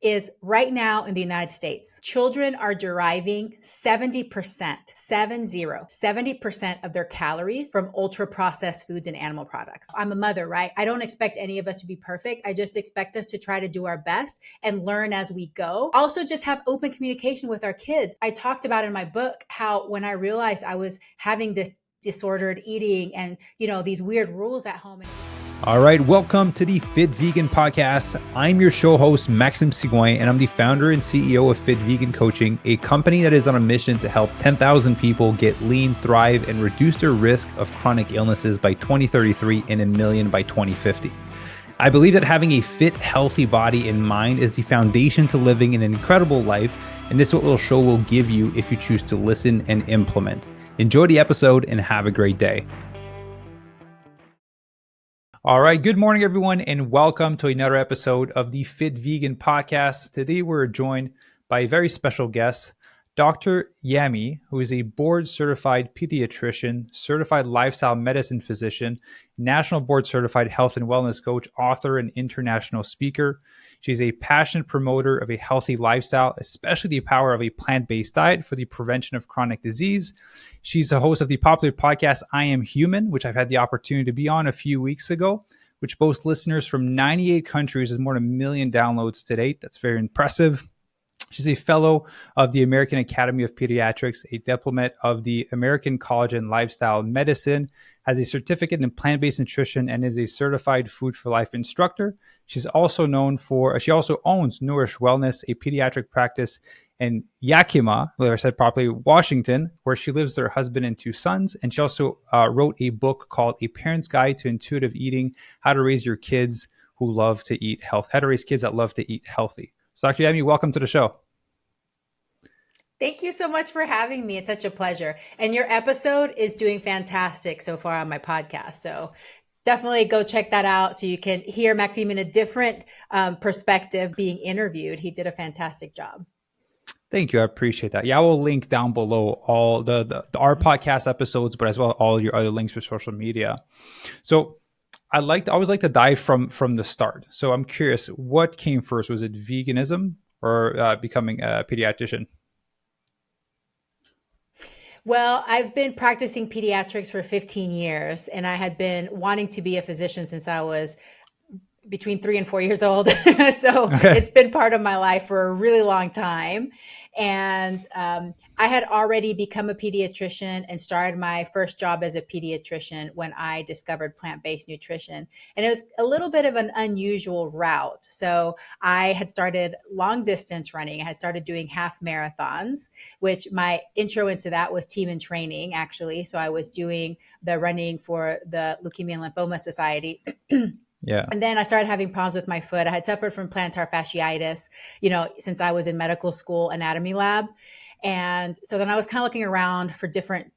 is right now in the United States, children are deriving 70% of their calories from ultra processed foods and animal products. I'm a mother, right? I don't expect any of us to be perfect. I just expect us to try to do our best and learn as we go. Also, just have open communication with our kids. I talked about in my book how when I realized I was having this disordered eating and, these weird rules at home. All right, welcome to the Fit Vegan Podcast. I'm your show host, Maxime Sigouin, and I'm the founder and CEO of Fit Vegan Coaching, a company that is on a mission to help 10,000 people get lean, thrive, and reduce their risk of chronic illnesses by 2033 and 1 million by 2050. I believe that having a fit, healthy body and mind is the foundation to living an incredible life, and this is what the show will give you if you choose to listen and implement. Enjoy the episode and have a great day. All right, good morning, everyone, and welcome to another episode of the Fit Vegan Podcast. Today, we're joined by a very special guest, Dr. Yami, who is a board-certified pediatrician, certified lifestyle medicine physician, national board-certified health and wellness coach, author, and international speaker. She's a passionate promoter of a healthy lifestyle, especially the power of a plant-based diet for the prevention of chronic disease. She's the host of the popular podcast, I Am Human, which I've had the opportunity to be on a few weeks ago, which boasts listeners from 98 countries with more than 1 million downloads to date. That's very impressive. She's a fellow of the American Academy of Pediatrics, a diplomat of the American College in Lifestyle Medicine, has a certificate in plant-based nutrition, and is a certified Food for Life instructor. She also owns Nourish Wellness, a pediatric practice in Yakima, whether I said properly, Washington, where she lives with her husband and 2 sons. And she also wrote a book called A Parent's Guide to Intuitive Eating: How to Raise Your Kids Who Love to Eat Health. How to raise kids that love to eat healthy. So Dr. Yami, welcome to the show. Thank you so much for having me. It's such a pleasure. And your episode is doing fantastic so far on my podcast. So definitely go check that out so you can hear Maxime in a different perspective being interviewed. He did a fantastic job. Thank you. I appreciate that. Yeah, I will link down below all our podcast episodes, but as well all your other links for social media. So I always like to dive from the start. So I'm curious, what came first? Was it veganism or becoming a pediatrician? Well, I've been practicing pediatrics for 15 years, and I had been wanting to be a physician since I was between 3 and 4 years old. So It's been part of my life for a really long time. And I had already become a pediatrician and started my first job as a pediatrician when I discovered plant-based nutrition. And it was a little bit of an unusual route. So I had started long distance running. I had started doing half marathons, which my intro into that was team and training, actually. So I was doing the running for the Leukemia and Lymphoma Society. Yeah. And then I started having problems with my foot. I had suffered from plantar fasciitis, since I was in medical school anatomy lab. And so then I was kind of looking around for different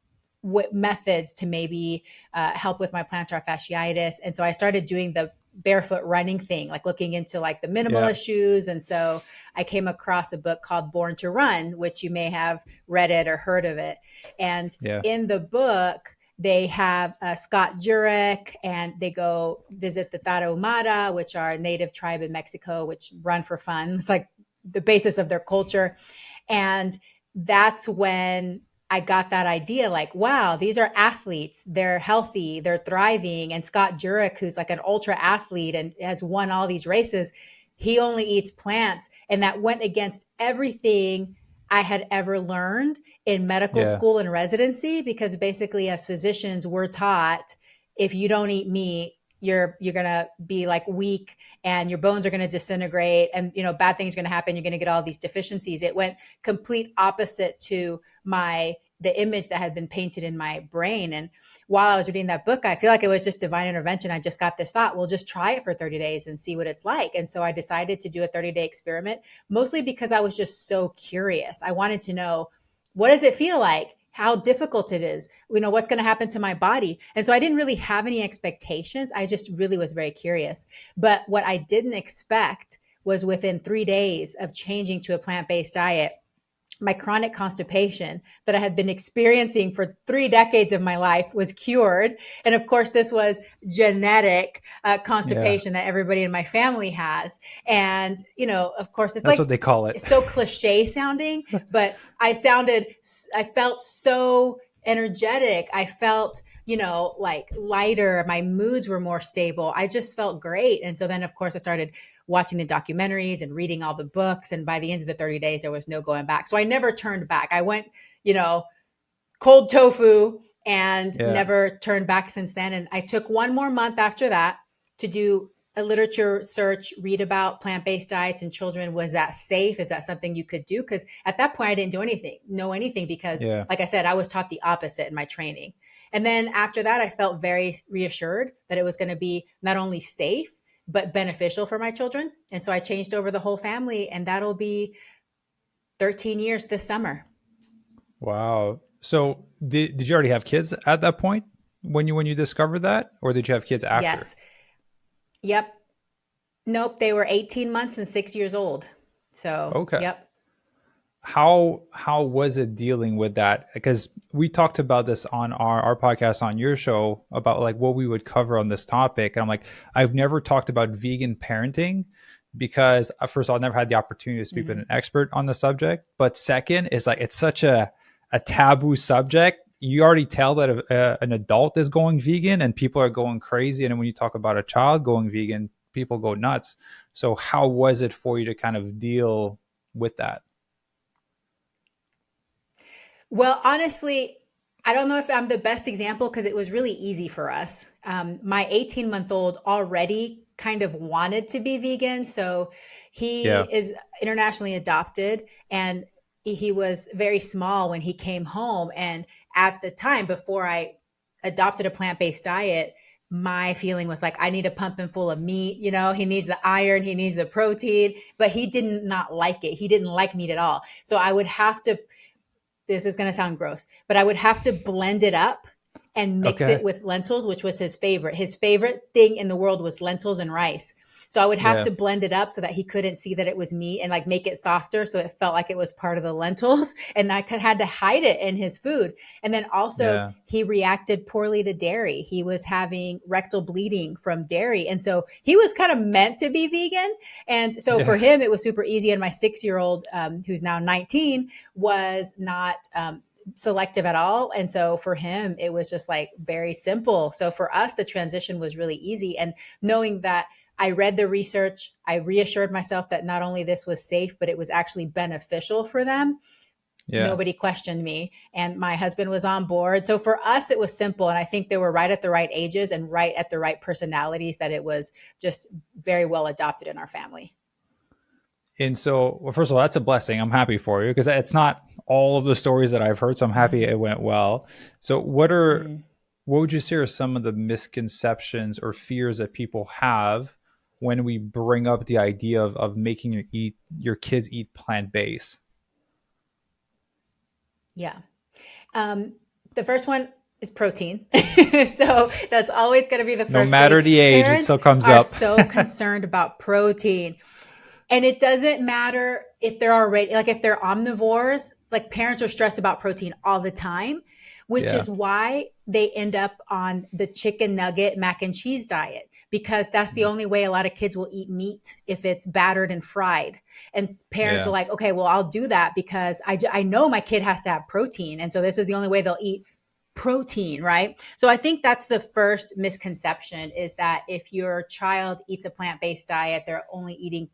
methods to maybe help with my plantar fasciitis. And so I started doing the barefoot running thing, like looking into like the minimalist shoes. And so I came across a book called Born to Run, which you may have read it or heard of it. And in the book, they have Scott Jurek, and they go visit the Tarahumara, which are a native tribe in Mexico, which run for fun. It's like the basis of their culture. And that's when I got that idea, like, wow, these are athletes. They're healthy, they're thriving. And Scott Jurek, who's like an ultra athlete and has won all these races, he only eats plants. And that went against everything I had ever learned in medical school and residency, because basically as physicians, we're taught if you don't eat meat, you're going to be like weak and your bones are going to disintegrate and, bad things are going to happen. You're going to get all these deficiencies. It went complete opposite to the image that had been painted in my brain. And while I was reading that book, I feel like it was just divine intervention. I just got this thought, well, just try it for 30 days and see what it's like. And so I decided to do a 30-day experiment, mostly because I was just so curious. I wanted to know, what does it feel like? How difficult it is, what's going to happen to my body. And so I didn't really have any expectations. I just really was very curious. But what I didn't expect was within 3 days of changing to a plant-based diet, my chronic constipation that I had been experiencing for 3 decades of my life was cured. And of course, this was genetic Yeah. constipation that everybody in my family has. And, of course, it's That's like, what they call it. it's so cliche sounding, but I felt so energetic. I felt, like lighter. My moods were more stable. I just felt great. And so then, of course, I started watching the documentaries and reading all the books. And by the end of the 30 days, there was no going back. So I never turned back. I went, cold tofu and Yeah. never turned back since then. And I took one more month after that to do a literature search, read about plant-based diets in children. Was that safe? Is that something you could do? Because at that point, I didn't know anything because, Yeah. like I said, I was taught the opposite in my training. And then after that, I felt very reassured that it was going to be not only safe, but beneficial for my children. And so I changed over the whole family, and that'll be 13 years this summer. Wow. So did you already have kids at that point when you discovered that, or did you have kids after? Yes. Yep. Nope. They were 18 months and 6 years old. So, Okay. yep. How was it dealing with that? Because we talked about this on our podcast on your show about like what we would cover on this topic. And I'm like, I've never talked about vegan parenting because first of all, I never had the opportunity to speak with Mm-hmm. an expert on the subject. But second is like it's such a taboo subject. You already tell that an adult is going vegan and people are going crazy. And then when you talk about a child going vegan, people go nuts. So how was it for you to kind of deal with that? Well, honestly, I don't know if I'm the best example because it was really easy for us. My 18-month-old already kind of wanted to be vegan. So he Yeah. is internationally adopted, and he was very small when he came home. And at the time, before I adopted a plant-based diet, my feeling was like, I need to pump him full of meat. He needs the iron, he needs the protein, but he didn't not like it. He didn't like meat at all. So I would have to, this is going to sound gross, but I would have to blend it up and mix Okay. it with lentils, which was his favorite. His favorite thing in the world was lentils and rice. So I would have Yeah. to blend it up so that he couldn't see that it was meat and like make it softer so it felt like it was part of the lentils. And had to hide it in his food. And then also Yeah. he reacted poorly to dairy. He was having rectal bleeding from dairy. And so he was kind of meant to be vegan. And so for Yeah. him, it was super easy. And my 6-year-old, who's now 19, was not selective at all. And so for him, it was just like very simple. So for us, the transition was really easy. And knowing that I read the research, I reassured myself that not only this was safe, but it was actually beneficial for them. Yeah. Nobody questioned me, and my husband was on board. So for us, it was simple. And I think they were right at the right ages and right at the right personalities, that it was just very well adopted in our family. And so, well, first of all, that's a blessing. I'm happy for you because it's not all of the stories that I've heard. So I'm happy it went well. So Mm. what would you say are some of the misconceptions or fears that people have when we bring up the idea of making your kids eat plant-based? Yeah. Um, the first one is protein. So that's always going to be the No first thing. matter the age, it Parents still comes are up. so concerned about protein. And it doesn't matter if they're already, like if they're omnivores, like parents are stressed about protein all the time, which Yeah. is why they end up on the chicken nugget mac and cheese diet, because that's the only way a lot of kids will eat meat, if it's battered and fried. And parents are Yeah. like, okay, well, I'll do that because I know my kid has to have protein. And so this is the only way they'll eat protein, right? So I think that's the first misconception, is that if your child eats a plant-based diet, they're only eating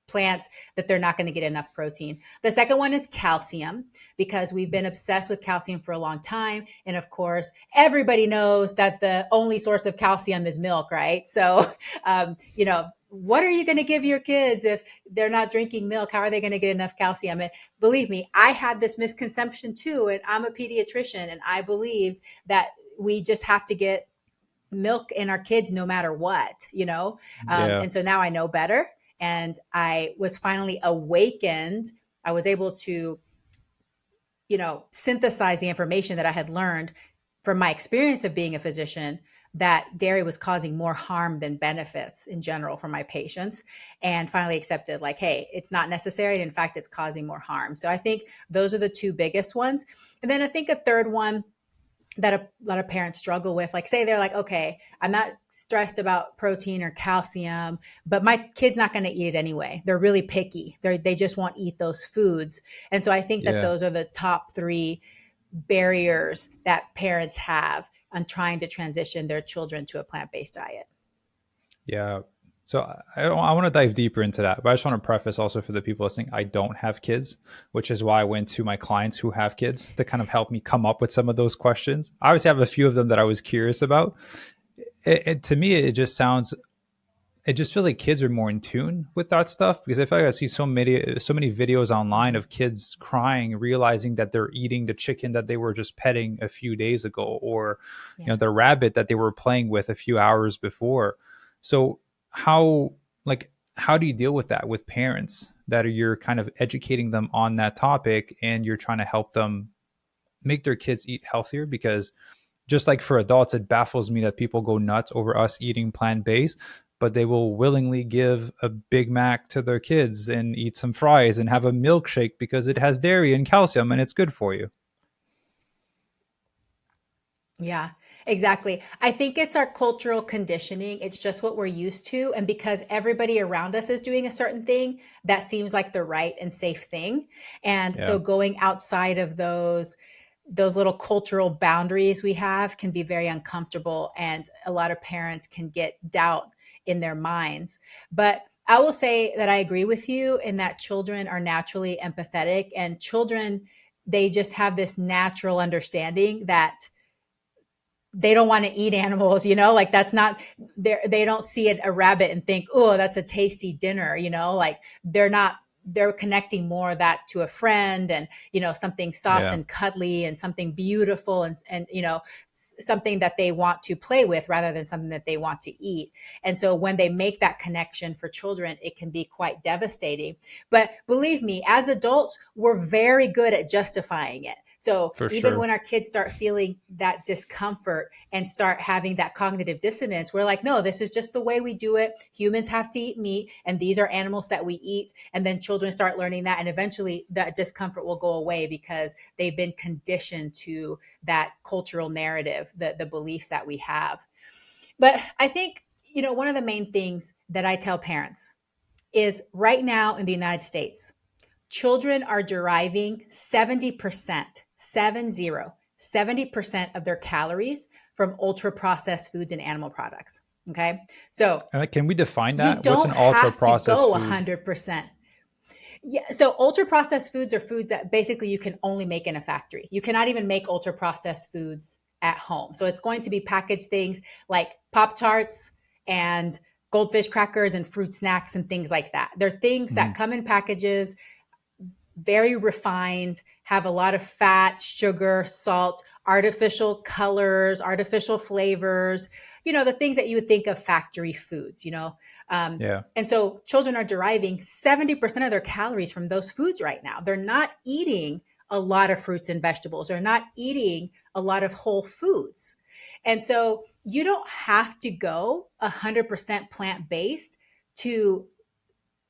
plants, that they're not going to get enough protein. The second one is calcium, because we've been obsessed with calcium for a long time. And of course, everybody knows that the only source of calcium is milk, right? So, what are you going to give your kids if they're not drinking milk? How are they going to get enough calcium? And believe me, I had this misconception too. And I'm a pediatrician, and I believed that we just have to get milk in our kids no matter what. Yeah. And so now I know better, and I was finally awakened. I was able to, synthesize the information that I had learned from my experience of being a physician, that dairy was causing more harm than benefits in general for my patients, and finally accepted like, hey, it's not necessary. And in fact, it's causing more harm. So I think those are the two biggest ones. And then I think a third one that a lot of parents struggle with, like say they're like, okay, I'm not stressed about protein or calcium, but my kid's not going to eat it anyway. They're really picky. They just won't eat those foods. And so I think that Yeah. those are the top three barriers that parents have on trying to transition their children to a plant-based diet. Yeah. So I want to dive deeper into that, but I just want to preface also for the people listening, I don't have kids, which is why I went to my clients who have kids to kind of help me come up with some of those questions. I obviously have a few of them that I was curious about. To me, it just feels like kids are more in tune with that stuff, because I feel like I see so many videos online Mm-hmm. of kids crying, realizing that they're eating the chicken that they were just petting a few days ago, or Yeah. the rabbit that they were playing with a few hours before. So how how do you deal with that with parents that you're kind of educating them on that topic, and you're trying to help them make their kids eat healthier? Because just like for adults, it baffles me that people go nuts over us eating plant-based, but they will willingly give a Big Mac to their kids and eat some fries and have a milkshake because it has dairy and calcium and it's good for you. Yeah, exactly. I think it's our cultural conditioning. It's just what we're used to. And because everybody around us is doing a certain thing, that seems like the right and safe thing. And Yeah. so going outside of those little cultural boundaries we have can be very uncomfortable, and a lot of parents can get doubt in their minds. But I will say that I agree with you in that children are naturally empathetic, and children, they just have this natural understanding that they don't want to eat animals, like that's not, they don't see a rabbit and think, oh, that's a tasty dinner, like they're not, they're connecting more of that to a friend, and something soft Yeah. and cuddly and something beautiful, and something that they want to play with rather than something that they want to eat. And so when they make that connection, for children it can be quite devastating. But believe me, as adults, we're very good at justifying it. So For even sure. when our kids start feeling that discomfort and start having that cognitive dissonance, we're like, no, this is just the way we do it. Humans have to eat meat, and these are animals that we eat. And then children start learning that, and eventually that discomfort will go away because they've been conditioned to that cultural narrative, the beliefs that we have. But I think, one of the main things that I tell parents is right now in the United States, children are deriving 70%, 70% of their calories from ultra processed foods and animal products. Okay. So And can we define you that? What's an don't ultra have to processed go food? 100%. Yeah. So ultra processed foods are foods that basically you can only make in a factory. You cannot even make ultra processed foods at home. So it's going to be packaged things like Pop Tarts and goldfish crackers and fruit snacks and things like that. They're things that Mhm. come in packages, very refined, have a lot of fat, sugar, salt, artificial colors, artificial flavors, the things that you would think of factory foods. Um, Yeah. and so children are deriving 70% of their calories from those foods right now. They're not eating a lot of fruits and vegetables. They're not eating a lot of whole foods. And so you don't have to go 100% plant based to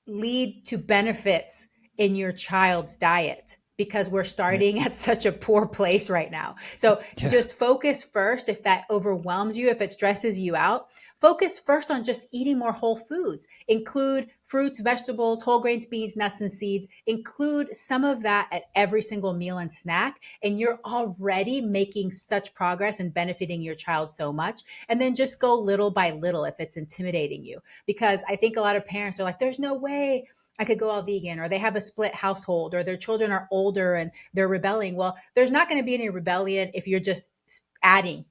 lead to benefits in your child's diet, because we're Yeah. starting at such a poor place right now. So Yeah. just focus first. If that overwhelms you, if it stresses you out, focus first on just eating more whole foods. Include fruits, vegetables, whole grains, beans, nuts, and seeds. Include some of that at every single meal and snack. And you're already making such progress and benefiting your child so much. And then just go little by little if it's intimidating you. Because I think a lot of parents are like, there's no way I could go all vegan, or they have a split household, or their children are older and they're rebelling. Well, there's not going to be any rebellion if you're just adding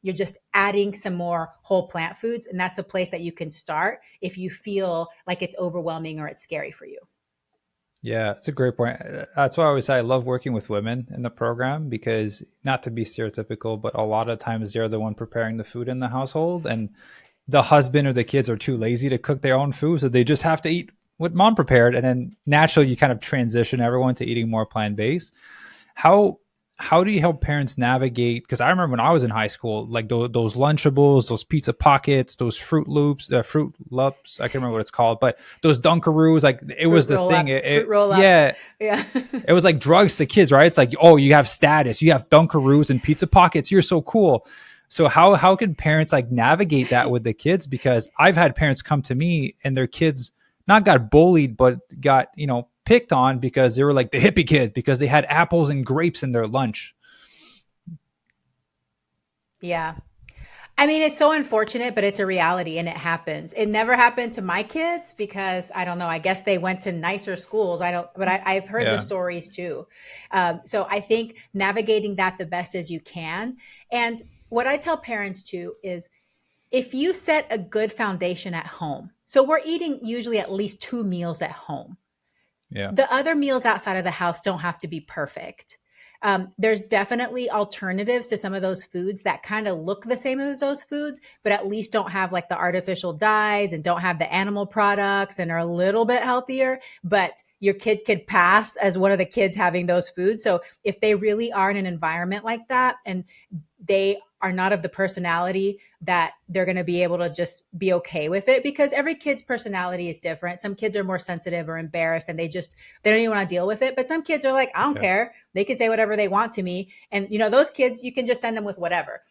some more whole plant foods. And that's a place that you can start if you feel like it's overwhelming or it's scary for you. Yeah, it's a great point. That's why I always say I love working with women in the program, because not to be stereotypical, but a lot of times they're the one preparing the food in the household, and the husband or the kids are too lazy to cook their own food, so they just have to eat what mom prepared, and then naturally you kind of transition everyone to eating more plant-based. How how do you help parents navigate? Because I remember when I was in high school, like those Lunchables, those pizza pockets, those Fruit Loops. I can't remember what it's called, but those Dunkaroos, like it was Fruit the roll thing. ups, fruit roll ups. Yeah, Yeah. it was like drugs to kids, right? It's like, oh, you have status, you have Dunkaroos and pizza pockets, you're so cool. So how can parents like navigate that with the kids? Because I've had parents come to me and their kids not got bullied, but got, picked on because they were like the hippie kid because they had apples and grapes in their lunch. Yeah. I mean, it's so unfortunate, but it's a reality and it happens. It never happened to my kids because I don't know. I guess they went to nicer schools. I don't, but I've heard the Yeah. stories too. So I think navigating that the best as you can. And what I tell parents too is if you set a good foundation at home, so we're eating usually at least 2 meals at home. Yeah. The other meals outside of the house don't have to be perfect. There's definitely alternatives to some of those foods that kind of look the same as those foods, but at least don't have like the artificial dyes and don't have the animal products and are a little bit healthier. But your kid could pass as one of the kids having those foods. So if they really are in an environment like that and they are not of the personality that they're going to be able to just be okay with it, because every kid's personality is different. Some kids are more sensitive or embarrassed and they don't even want to deal with it. But some kids are like, I don't Yeah. care. They can say whatever they want to me. And, those kids, you can just send them with whatever.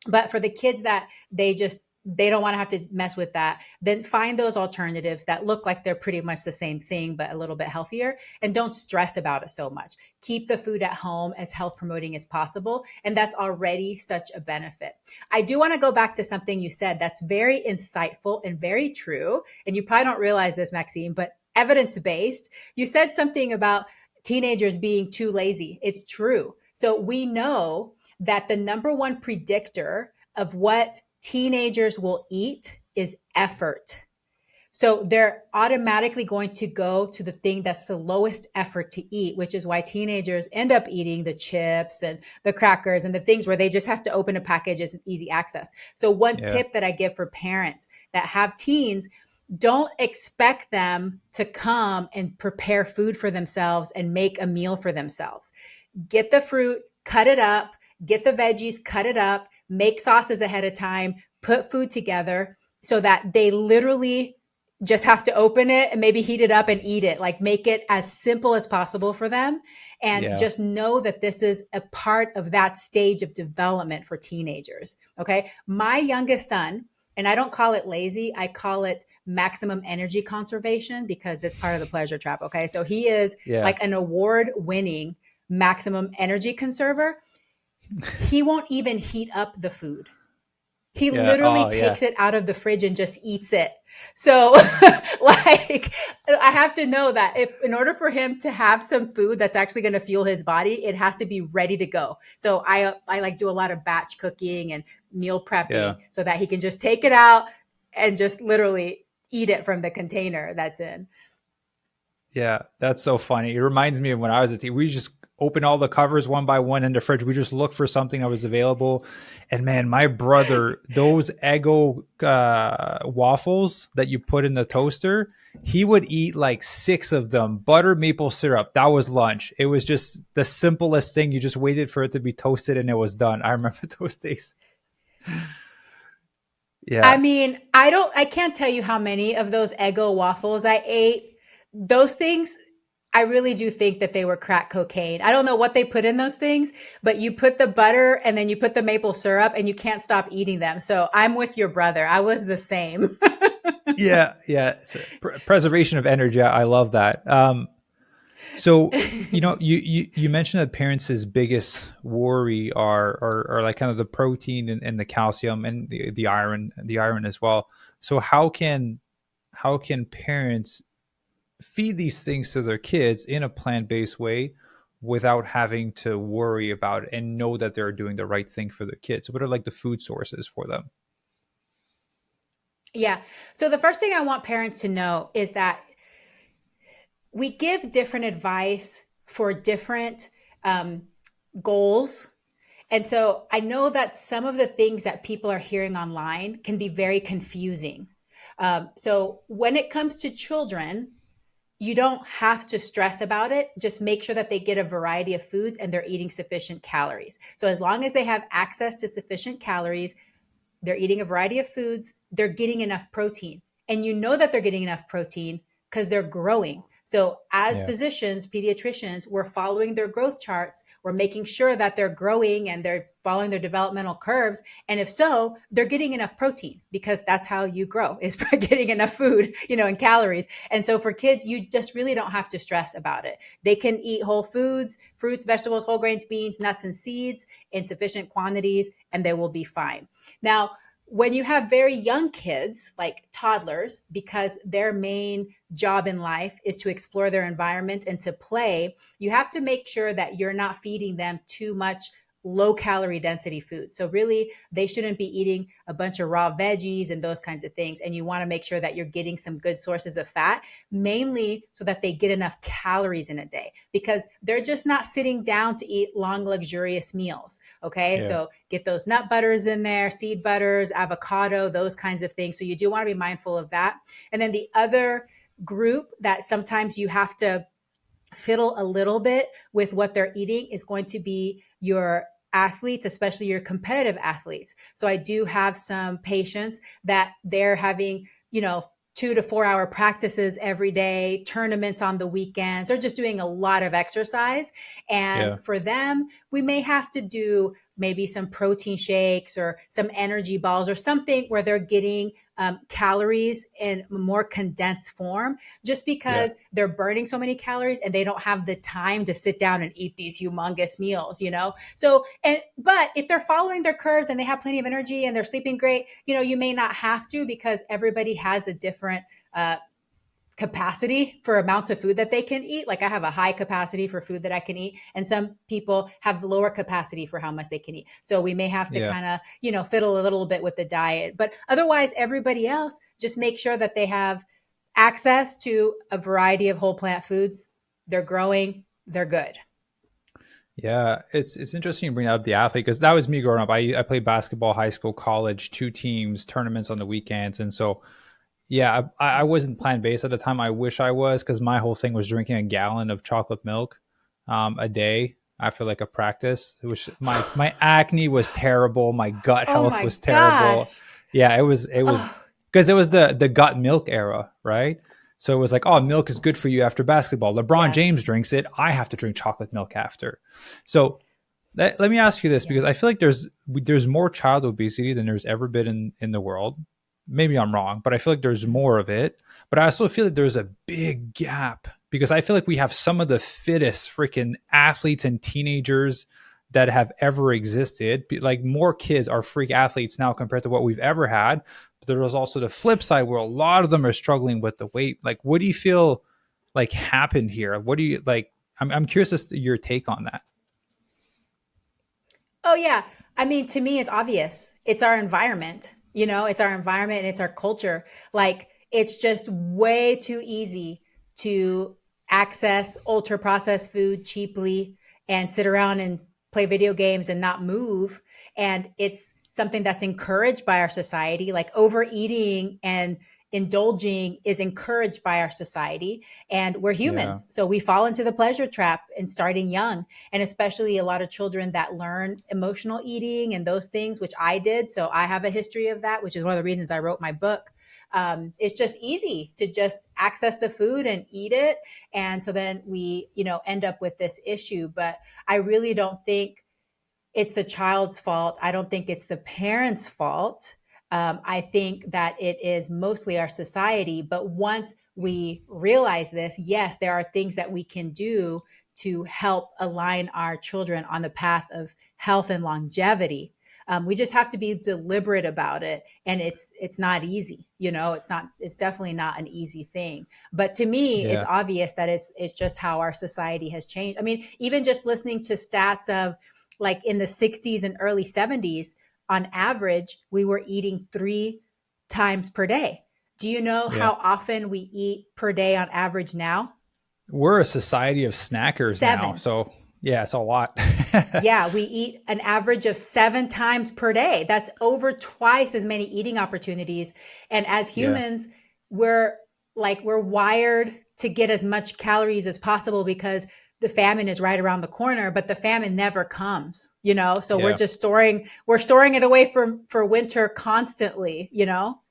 But for the kids that they don't want to have to mess with that, then find those alternatives that look like they're pretty much the same thing but a little bit healthier, and don't stress about it so much. Keep the food at home as health promoting as possible, and that's already such a benefit. I do want to go back to something you said that's very insightful and very true, and you probably don't realize this, Maxime, but evidence based. You said something about teenagers being too lazy. It's true. So we know that the number one predictor of what teenagers will eat is effort. So they're automatically going to go to the thing that's the lowest effort to eat, which is why teenagers end up eating the chips and the crackers and the things where they just have to open a package as easy access. So one Yeah. tip that I give for parents that have teens, don't expect them to come and prepare food for themselves and make a meal for themselves. Get the fruit, cut it up, get the veggies, cut it up, make sauces ahead of time, put food together so that they literally just have to open it and maybe heat it up and eat it. Like make it as simple as possible for them. And Yeah. just know that this is a part of that stage of development for teenagers. Okay. My youngest son, and I don't call it lazy, I call it maximum energy conservation because it's part of the pleasure trap. Okay. So he is Yeah. like an award winning maximum energy conserver. He won't even heat up the food. He Yeah. literally Oh, yeah. takes it out of the fridge and just eats it. So like I have to know that if in order for him to have some food that's actually going to fuel his body, it has to be ready to go. So I like do a lot of batch cooking and meal Yeah. prepping so that he can just take it out and just literally eat it from the container that's in. Yeah. That's so funny. It reminds me of when I was a teen. We just open all the covers one by one in the fridge. We just look for something that was available. And man, my brother, those Eggo waffles that you put in the toaster, he would eat like 6 of them. Butter, maple syrup. That was lunch. It was just the simplest thing. You just waited for it to be toasted and it was done. I remember those days. I Yeah. mean, I can't tell you how many of those Eggo waffles I ate. Those things, I really do think that they were crack cocaine. I don't know what they put in those things, but you put the butter and then you put the maple syrup and you can't stop eating them. So I'm with your brother. I was the same. Yeah. Yeah. Preservation of energy. I love that. So, you mentioned that parents' biggest worry are like kind of the protein and the calcium and the iron as well. So how can parents feed these things to their kids in a plant-based way without having to worry about it and know that they're doing the right thing for their kids? What are like the food sources for them? Yeah. So the first thing I want parents to know is that we give different advice for different um, goals. And so I know that some of the things that people are hearing online can be very confusing. So when it comes to children, you don't have to stress about it. Just make sure that they get a variety of foods and they're eating sufficient calories. So as long as they have access to sufficient calories, they're eating a variety of foods, they're getting enough protein. And you know that they're getting enough protein because they're growing. So as Yeah. physicians, pediatricians, we're following their growth charts. We're making sure that they're growing and they're following their developmental curves. And if so, they're getting enough protein because that's how you grow, is by getting enough food, and calories. And so for kids, you just really don't have to stress about it. They can eat whole foods, fruits, vegetables, whole grains, beans, nuts, and seeds in sufficient quantities, and they will be fine. Now, when you have very young kids, like toddlers, because their main job in life is to explore their environment and to play, you have to make sure that you're not feeding them too much low calorie density food. So really, they shouldn't be eating a bunch of raw veggies and those kinds of things. And you want to make sure that you're getting some good sources of fat, mainly so that they get enough calories in a day, because they're just not sitting down to eat long, luxurious meals. Okay. Yeah. So get those nut butters in there, seed butters, avocado, those kinds of things. So you do want to be mindful of that. And then the other group that sometimes you have to fiddle a little bit with what they're eating is going to be your athletes, especially your competitive athletes. So I do have some patients that they're having, 2 to 4 hour practices every day, tournaments on the weekends. They're just doing a lot of exercise. And Yeah. for them, we may have to do maybe some protein shakes or some energy balls or something where they're getting calories in more condensed form, just Yeah. because they're burning so many calories and they don't have the time to sit down and eat these humongous meals. So, but if they're following their curves and they have plenty of energy and they're sleeping great, you may not have to, because everybody has a different capacity for amounts of food that they can eat. Like I have a high capacity for food that I can eat, and some people have lower capacity for how much they can eat. So we may have to Yeah. kind of, fiddle a little bit with the diet. But otherwise, everybody else, just make sure that they have access to a variety of whole plant foods. They're growing, they're good. Yeah, it's interesting you bring up the athlete, because that was me growing up. I played basketball, high school, college, two teams, tournaments on the weekends, and so yeah, I wasn't plant based at the time. I wish I was, because my whole thing was drinking a gallon of chocolate milk a day after like a practice. It was my acne was terrible. My gut Oh health my was terrible. gosh. Yeah, it was Oh, because it was the gut milk era, right? So it was like, oh, milk is good for you after basketball. LeBron James yes. drinks it. I have to drink chocolate milk after. So let me ask you this, Yeah. because I feel like there's more child obesity than there's ever been in the world. Maybe I'm wrong, but I feel like there's more of it. But I also feel like there's a big gap, because I feel like we have some of the fittest freaking athletes and teenagers that have ever existed. Like more kids are freak athletes now compared to what we've ever had. But there's also the flip side where a lot of them are struggling with the weight. Like, what do you feel like happened here? What do you like? I'm curious as to your take on that. Oh, yeah. I mean, to me, it's obvious. It's our environment. It's our environment and it's our culture. Like, it's just way too easy to access ultra processed food cheaply and sit around and play video games and not move. And it's something that's encouraged by our society. Like, overeating and indulging is encouraged by our society. And we're Yeah. humans. So we fall into the pleasure trap in starting young, and especially a lot of children that learn emotional eating and those things, which I did. So I have a history of that, which is one of the reasons I wrote my book. It's just easy to just access the food and eat it. And so then we, end up with this issue. But I really don't think it's the child's fault. I don't think it's the parents' fault. I think that it is mostly our society. But once we realize this, yes, there are things that we can do to help align our children on the path of health and longevity. We just have to be deliberate about it, and it's not easy. It's definitely not an easy thing. But to me, it's Yeah. obvious that it's just how our society has changed. I mean, even just listening to stats of, like, in the 60s and early 70s, on average, we were eating 3 times per day. Do you know Yeah. how often we eat per day on average now? We're a society of snackers now. 7. So yeah, it's a lot. Yeah, we eat an average of 7 times per day. That's over twice as many eating opportunities. And as Yeah. humans, we're we're wired to get as much calories as possible because the famine is right around the corner, but the famine never comes, you know? So Yeah. we're storing it away for winter constantly, you know?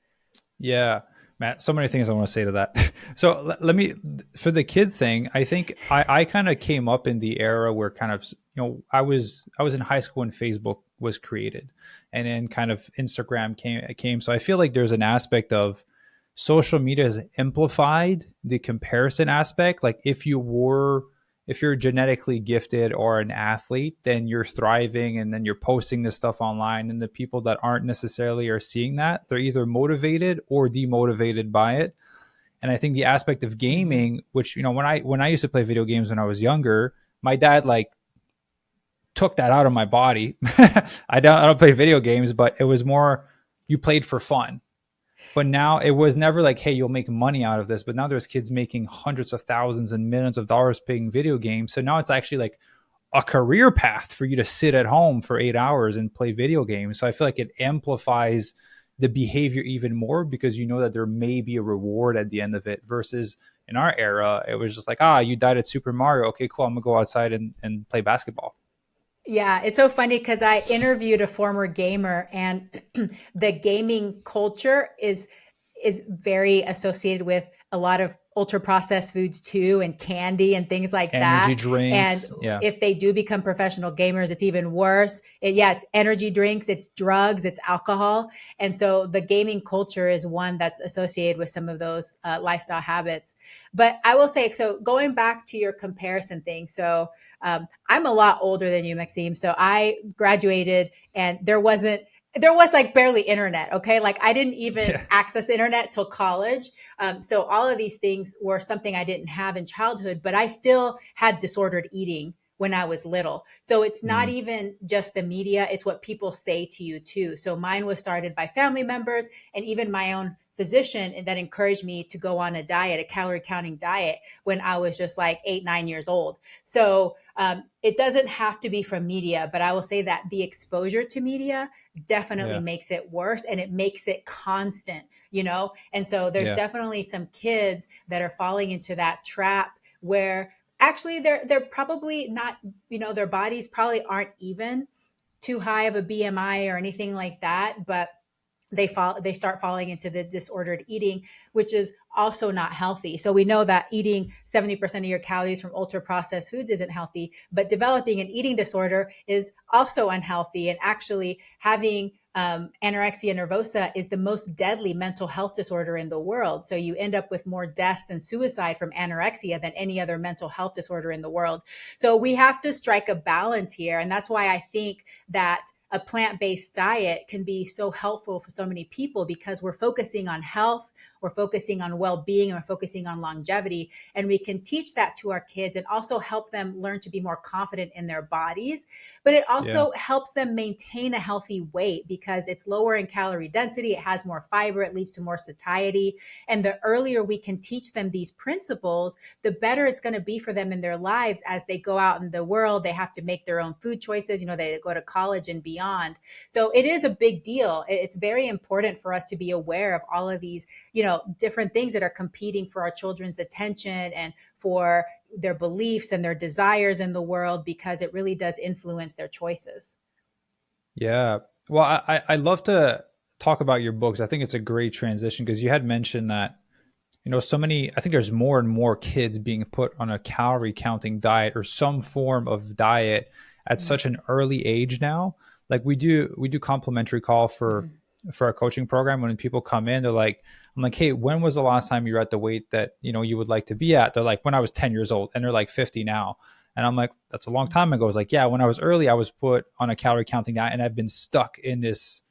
Yeah, Matt, so many things I want to say to that. So let me, for the kid thing, I think I kind of came up in the era where kind of, I was in high school when Facebook was created, and then kind of Instagram came. So I feel like there's an aspect of social media has amplified the comparison aspect. Like if you're genetically gifted or an athlete, then you're thriving, and then you're posting this stuff online, and the people that aren't necessarily are seeing that, they're either motivated or demotivated by it. And I think the aspect of Mm-hmm. gaming, which, when I used to play video games when I was younger, my dad like took that out of my body. I don't play video games, but it was more, you played for fun. But now it was never like, hey, you'll make money out of this. But now there's kids making hundreds of thousands and millions of dollars playing video games. So now it's actually like a career path for you to sit at home for 8 hours and play video games. So I feel like it amplifies the behavior even more, because you know that there may be a reward at the end of it, versus in our era, it was just like, you died at Super Mario. Okay, cool. I'm gonna go outside and play basketball. Yeah, it's so funny because I interviewed a former gamer, and the gaming culture is very associated with a lot of ultra processed foods too, and candy and things like Energy that. And drinks. Yeah. if they do become professional gamers, it's even worse. Yeah, it's energy drinks, it's drugs, it's alcohol. And so the gaming culture is one that's associated with some of those lifestyle habits. But I will say, so going back to your comparison thing, so I'm a lot older than you, Maxime. So I graduated, and there was like barely internet. Okay. Like I didn't even Yeah. access the internet till college. So all of these things were something I didn't have in childhood, but I still had disordered eating when I was little. So it's not Mm, even just the media, it's what people say to you too. So mine was started by family members and even my own physician that encouraged me to go on a diet, a calorie counting diet, when I was just like 8, 9 years old. So it doesn't have to be from media, but I will say that the exposure to media definitely yeah. makes it worse, and it makes it constant, you know? And so there's Yeah. definitely some kids that are falling into that trap where actually they're probably not, you know, their bodies probably aren't even too high of a BMI or anything like that, but they start falling into the disordered eating, which is also not healthy. So we know that eating 70% of your calories from ultra processed foods isn't healthy, but developing an eating disorder is also unhealthy. And actually having anorexia nervosa is the most deadly mental health disorder in the world. So you end up with more deaths and suicide from anorexia than any other mental health disorder in the world. So we have to strike a balance here, and that's why I think that a plant-based diet can be so helpful for so many people, because we're focusing on health, we're focusing on well-being, and we're focusing on longevity. And we can teach that to our kids and also help them learn to be more confident in their bodies. But it Yeah. also helps them maintain a healthy weight because it's lower in calorie density, it has more fiber, it leads to more satiety. And the earlier we can teach them these principles, the better it's going to be for them in their lives as they go out in the world. They have to make their own food choices, you know, they go to college and beyond. So it is a big deal. It's very important for us to be aware of all of these, you know, different things that are competing for our children's attention and for their beliefs and their desires in the world, because it really does influence their choices. Yeah. Well, I love to talk about your books. I think it's a great transition, because you had mentioned that, so many, I think there's more and more kids being put on a calorie counting diet or some form of diet at Mm-hmm. such an early age now. Like we do complimentary call Mm-hmm. for our coaching program. When people come in, they're like, I'm like, hey, when was the last time you were at the weight that, you would like to be at? They're like, when I was 10 years old, and they're like 50 now. And I'm like, that's a long time ago. It's like, yeah, when I was early, I was put on a calorie counting diet, and I've been stuck in this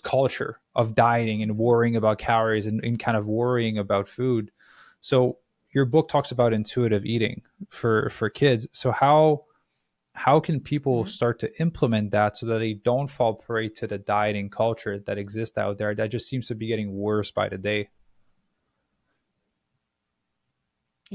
culture of dieting and worrying about calories, and kind of worrying about food. So your book talks about intuitive eating for kids. So how can people Mm-hmm. start to implement that so that they don't fall prey to the dieting culture that exists out there that just seems to be getting worse by the day?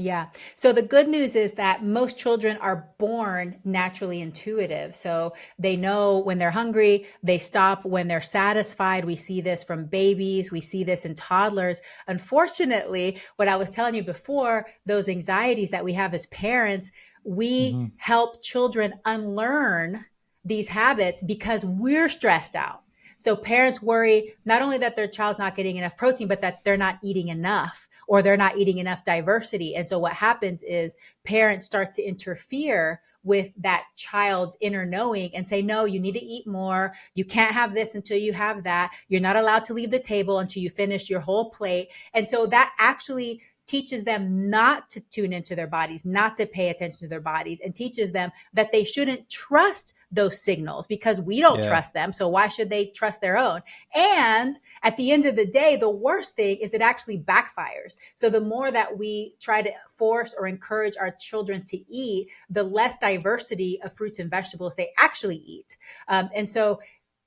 Yeah. So the good news is that most children are born naturally intuitive. So they know when they're hungry, they stop when they're satisfied. We see this from babies, we see this in toddlers. Unfortunately, what I was telling you before, those anxieties that we have as parents, we Hmm. help children unlearn these habits because we're stressed out. So parents worry not only that their child's not getting enough protein, but that they're not eating enough or they're not eating enough diversity. And so what happens is parents start to interfere with that child's inner knowing and say, no, you need to eat more. You can't have this until you have that. You're not allowed to leave the table until you finish your whole plate. And so that actually teaches them not to tune into their bodies, not to pay attention to their bodies, and teaches them that they shouldn't trust those signals because we don't Yeah. trust them. So why should they trust their own? And at the end of the day, the worst thing is it actually backfires. So the more that we try to force or encourage our children to eat, the less diversity of fruits and vegetables they actually eat. And so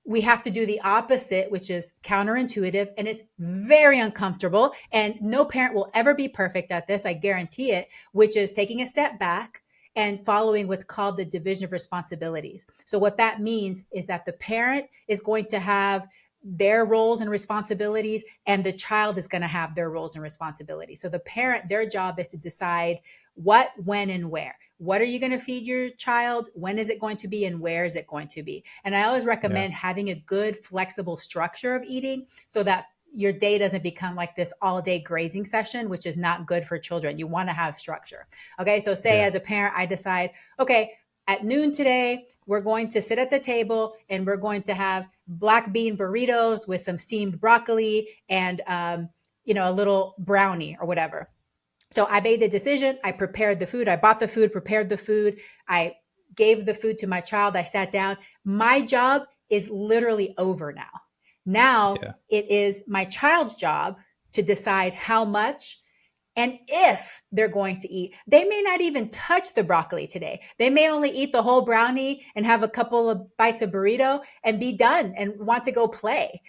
we have to do the opposite, which is counterintuitive, and it's very uncomfortable. And no parent will ever be perfect at this, I guarantee it, which is taking a step back and following what's called the division of responsibilities. So, what that means is that the parent is going to have their roles and responsibilities, and the child is going to have their roles and responsibilities. So, the parent, their job is to decide what, when, and where. What are you going to feed your child? When is it going to be? And where is it going to be? And I always Yeah. recommend having a good, flexible structure of eating so that your day doesn't become like this all day grazing session, which is not good for children. You want to have structure. Okay. So, say Yeah. as a parent, I decide, okay, at noon today, we're going to sit at the table and we're going to have black bean burritos with some steamed broccoli and, a little brownie or whatever. So I made the decision. I prepared the food. I bought the food, prepared the food. I gave the food to my child. I sat down. My job is literally over now. Now Yeah. it is my child's job to decide how much and if they're going to eat. They may not even touch the broccoli today. They may only eat the whole brownie and have a couple of bites of burrito and be done and want to go play.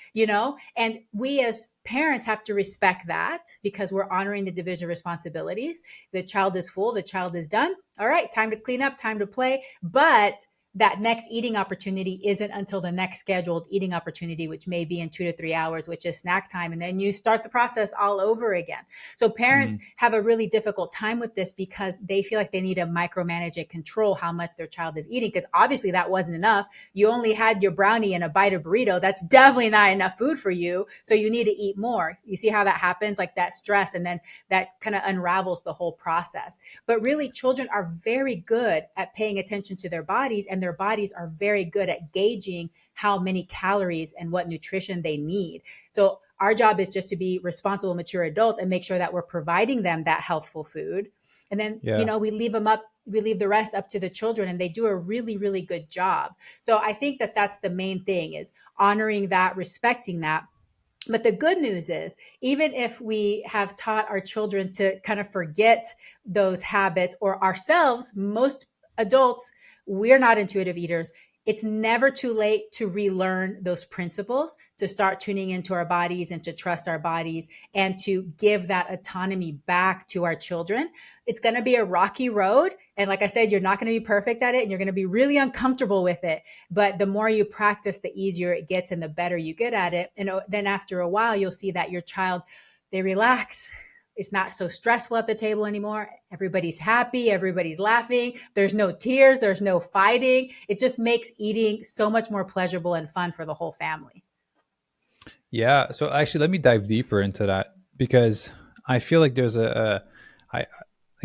And we as parents have to respect that because we're honoring the division of responsibilities. The child is full, the child is done. All right, time to clean up, time to play. But that next eating opportunity isn't until the next scheduled eating opportunity, which may be in 2 to 3 hours, which is snack time. And then you start the process all over again. So parents Hmm. have a really difficult time with this because they feel like they need to micromanage and control how much their child is eating. Because obviously that wasn't enough. You only had your brownie and a bite of burrito. That's definitely not enough food for you. So you need to eat more. You see how that happens, like that stress, and then that kind of unravels the whole process. But really, children are very good at paying attention to their bodies, and their bodies are very good at gauging how many calories and what nutrition they need. So our job is just to be responsible, mature adults and make sure that we're providing them that healthful food. And then, Yeah. we leave the rest up to the children and they do a really, really good job. So I think that that's the main thing is honoring that, respecting that. But the good news is, even if we have taught our children to kind of forget those habits or ourselves, most adults, we're not intuitive eaters. It's never too late to relearn those principles, to start tuning into our bodies and to trust our bodies and to give that autonomy back to our children. It's going to be a rocky road. And like I said, you're not going to be perfect at it and you're going to be really uncomfortable with it. But the more you practice, the easier it gets and the better you get at it. And then after a while, you'll see that your child, they relax. It's not so stressful at the table anymore. Everybody's happy. Everybody's laughing. There's no tears. There's no fighting. It just makes eating so much more pleasurable and fun for the whole family. Yeah. So actually, let me dive deeper into that because I feel like there's I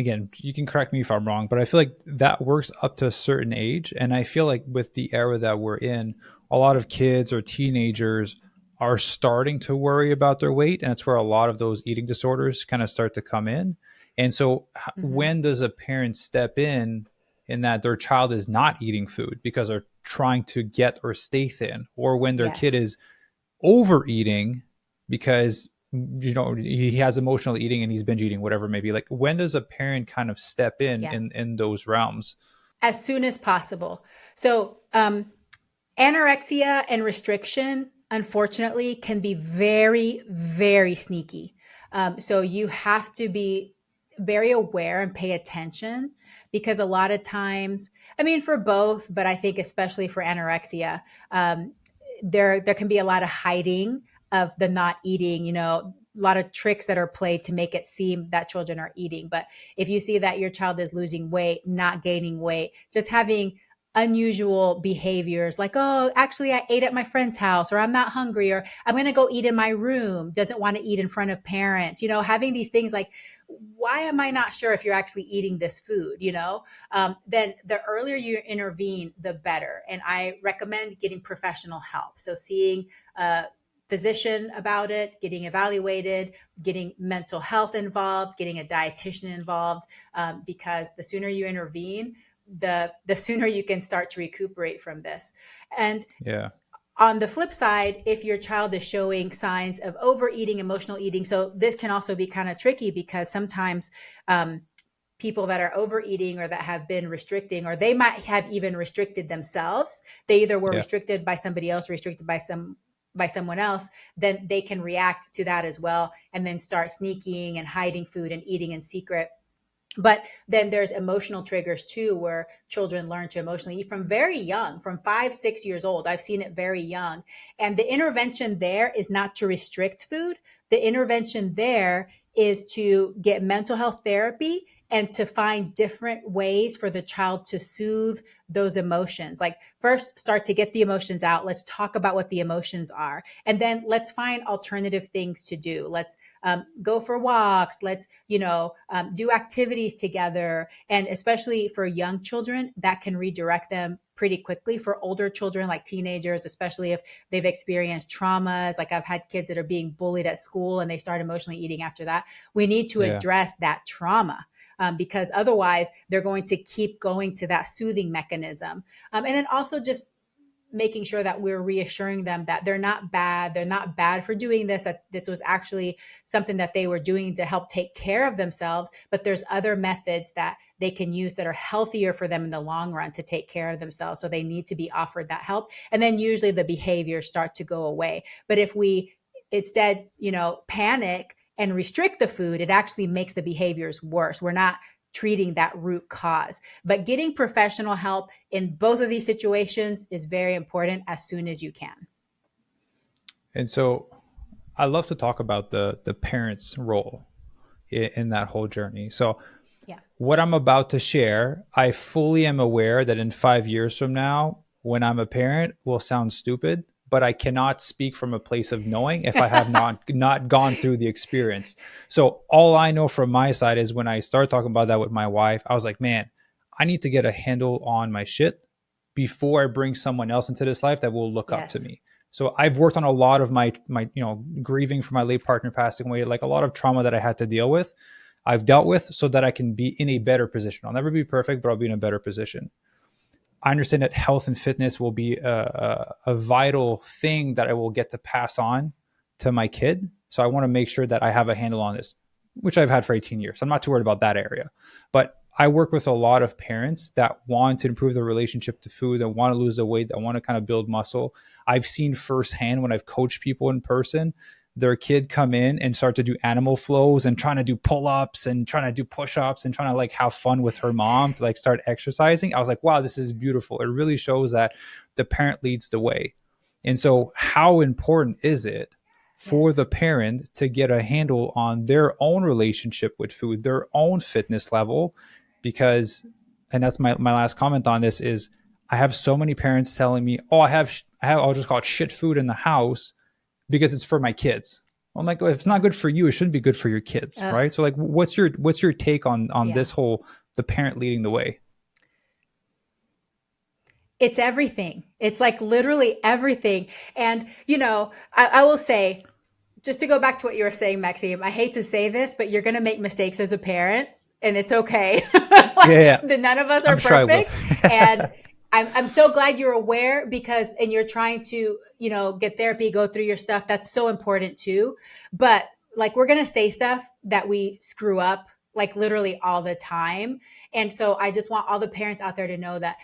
again, you can correct me if I'm wrong, but I feel like that works up to a certain age, and I feel like with the era that we're in, a lot of kids or teenagers are starting to worry about their weight, and it's where a lot of those eating disorders kind of start to come in. And so, Mm-hmm. when does a parent step in that their child is not eating food because they're trying to get or stay thin, or when their kid Yes. is overeating because he has emotional eating and he's binge eating, whatever it may be. Like, when does a parent kind of step in Yeah. those realms? As soon as possible. So, anorexia and restriction, unfortunately, can be very, very sneaky. So you have to be very aware and pay attention, because a lot of times, I mean, for both, but I think especially for anorexia, um, there can be a lot of hiding of the not eating, a lot of tricks that are played to make it seem that children are eating. But if you see that your child is losing weight, not gaining weight, just having unusual behaviors like, oh, actually, I ate at my friend's house, or I'm not hungry, or I'm going to go eat in my room, doesn't want to eat in front of parents, having these things like, why am I not sure if you're actually eating this food, then the earlier you intervene, the better. And I recommend getting professional help. So seeing a physician about it, getting evaluated, getting mental health involved, getting a dietitian involved, because the sooner you intervene, the sooner you can start to recuperate from this. And Yeah. on the flip side, if your child is showing signs of overeating, emotional eating, so this can also be kind of tricky, because sometimes people that are overeating or that have been restricting, or they might have even restricted themselves. They either were Yeah. restricted by somebody else, restricted by someone else, then they can react to that as well, and then start sneaking and hiding food and eating in secret. But then there's emotional triggers too, where children learn to emotionally eat from very young, from 5, 6 years old. I've seen it very young. And the intervention there is not to restrict food. The intervention there is to get mental health therapy and to find different ways for the child to soothe those emotions. Like, first, start to get the emotions out. Let's talk about what the emotions are. And then let's find alternative things to do. Let's go for walks. Let's, do activities together. And especially for young children, that can redirect them pretty quickly. For older children, like teenagers, especially if they've experienced traumas, like I've had kids that are being bullied at school and they start emotionally eating after that, we need to Yeah. address that trauma, because otherwise they're going to keep going to that soothing mechanism. And then also just making sure that we're reassuring them that they're not bad. They're not bad for doing this, that this was actually something that they were doing to help take care of themselves. But there's other methods that they can use that are healthier for them in the long run to take care of themselves. So they need to be offered that help. And then usually the behaviors start to go away. But if we instead, panic and restrict the food, it actually makes the behaviors worse. We're not treating that root cause. But getting professional help in both of these situations is very important as soon as you can. And so I love to talk about the parents' role in that whole journey. So Yeah. what I'm about to share, I fully am aware that in 5 years from now, when I'm a parent, will sound stupid, but I cannot speak from a place of knowing if I have not gone through the experience. So all I know from my side is when I started talking about that with my wife, I was like, man, I need to get a handle on my shit before I bring someone else into this life that will look up to Yes. me. So I've worked on a lot of my grieving for my late partner passing away, like a lot of trauma that I had to deal with. I've dealt with so that I can be in a better position. I'll never be perfect, but I'll be in a better position. I understand that health and fitness will be a vital thing that I will get to pass on to my kid. So I want to make sure that I have a handle on this, which I've had for 18 years. So I'm not too worried about that area. But I work with a lot of parents that want to improve their relationship to food, that want to lose the weight, that want to kind of build muscle. I've seen firsthand when I've coached people in person, their kid come in and start to do animal flows and trying to do pull-ups and trying to do push-ups and trying to like have fun with her mom to like start exercising. I was like, wow, this is beautiful. It really shows that the parent leads the way. And so how important is it for Yes. the parent to get a handle on their own relationship with food, their own fitness level? Because, and that's my last comment on this, is I have so many parents telling me, oh, I'll just call it shit food in the house because it's for my kids. I'm like, well, if it's not good for you, it shouldn't be good for your kids, Ugh, right? So like, what's your take on yeah. this whole, the parent leading the way? It's everything. It's like literally everything. And, I will say, just to go back to what you were saying, Maxime, I hate to say this, but you're going to make mistakes as a parent, and it's okay. Yeah, yeah. None of us are I'm sure I will. perfect. And I'm so glad you're aware, and you're trying to, get therapy, go through your stuff. That's so important too. But like, we're going to say stuff that we screw up like literally all the time. And so I just want all the parents out there to know that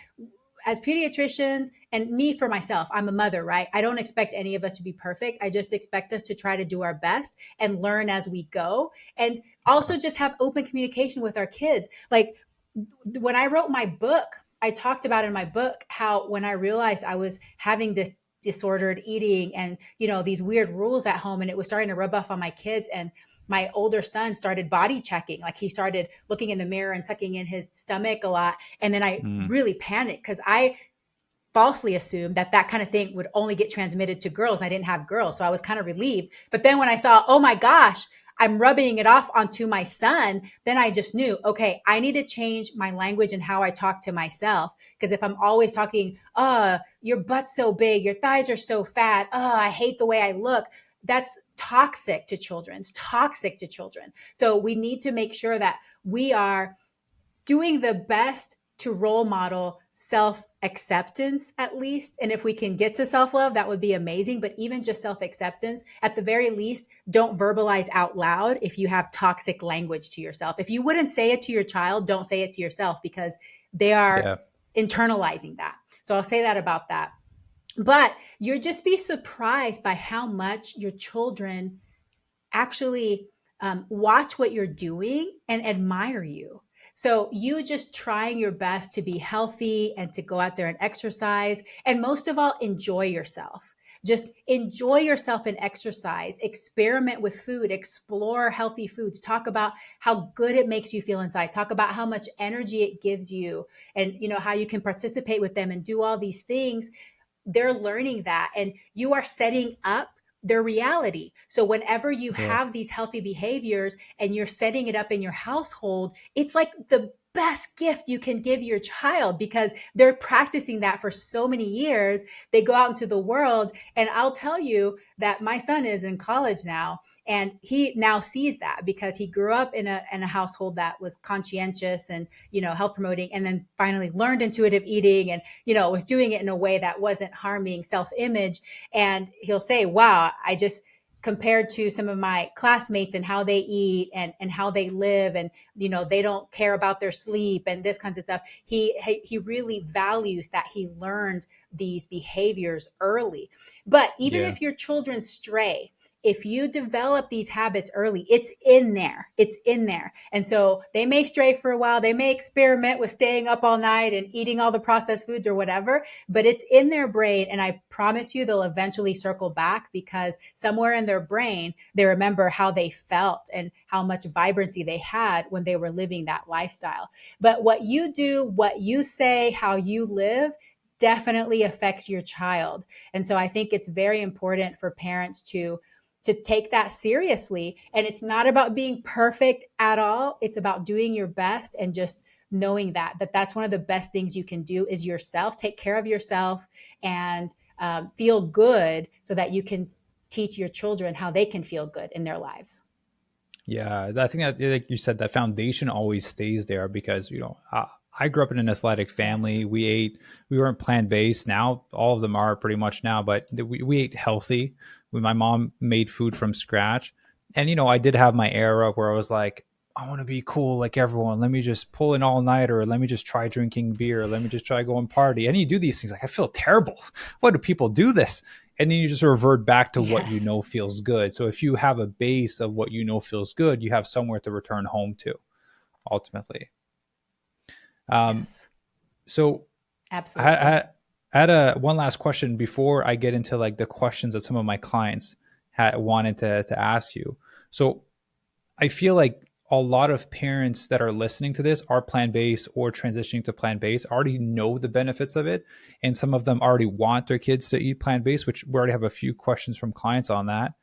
as pediatricians, and me for myself, I'm a mother, right? I don't expect any of us to be perfect. I just expect us to try to do our best and learn as we go. And also just have open communication with our kids. Like when I wrote my book, I talked about in my book how when I realized I was having this disordered eating and, these weird rules at home, and it was starting to rub off on my kids, and my older son started body checking. Like he started looking in the mirror and sucking in his stomach a lot. And then I Mm. really panicked because I falsely assumed that kind of thing would only get transmitted to girls. I didn't have girls. So I was kind of relieved. But then when I saw, oh my gosh, I'm rubbing it off onto my son, then I just knew, okay, I need to change my language and how I talk to myself. Because if I'm always talking, your butt's so big, your thighs are so fat, I hate the way I look, that's toxic to children. It's toxic to children. So we need to make sure that we are doing the best to role model self acceptance at least. And if we can get to self love, that would be amazing. But even just self acceptance, at the very least, don't verbalize out loud if you have toxic language to yourself. If you wouldn't say it to your child, don't say it to yourself because they are Yeah. internalizing that. So I'll say that about that. But you'll just be surprised by how much your children actually watch what you're doing and admire you. So you just trying your best to be healthy and to go out there and exercise. And most of all, enjoy yourself. Just enjoy yourself and exercise, experiment with food, explore healthy foods, talk about how good it makes you feel inside, talk about how much energy it gives you and how you can participate with them and do all these things. They're learning that, and you are setting up their reality. So whenever you Yeah. have these healthy behaviors and you're setting it up in your household, it's like the best gift you can give your child because they're practicing that for so many years. They go out into the world, and I'll tell you that my son is in college now, and he now sees that because he grew up in a household that was conscientious and health promoting, and then finally learned intuitive eating and was doing it in a way that wasn't harming self-image. And he'll say, wow, I just compared to some of my classmates and how they eat and how they live, and they don't care about their sleep and this kinds of stuff. He really values that he learned these behaviors early. But even Yeah. if your children stray, if you develop these habits early, it's in there. It's in there. And so they may stray for a while. They may experiment with staying up all night and eating all the processed foods or whatever, but it's in their brain. And I promise you, they'll eventually circle back because somewhere in their brain, they remember how they felt and how much vibrancy they had when they were living that lifestyle. But what you do, what you say, how you live, definitely affects your child. And so I think it's very important for parents to take that seriously. And it's not about being perfect at all. It's about doing your best and just knowing that that's one of the best things you can do is yourself. Take care of yourself and feel good so that you can teach your children how they can feel good in their lives. Yeah, I think that, like you said, that foundation always stays there because I grew up in an athletic family. Yes. We weren't plant based. Now all of them are pretty much now, but we ate healthy. My mom made food from scratch, and I did have my era where I was like, I want to be cool like everyone. Let me just pull an all nighter. Let me just try drinking beer. Let me just try going party. And you do these things like I feel terrible. Why do people do this? And then you just revert back to what Yes. feels good. So if you have a base of what feels good, you have somewhere to return home to ultimately. Um, Yes. so I, Absolutely. I, I had a one last question before I get into like the questions that some of my clients wanted to ask you. So I feel like a lot of parents that are listening to this are plant based or transitioning to plant based already know the benefits of it. And some of them already want their kids to eat plant based, which we already have a few questions from clients on that.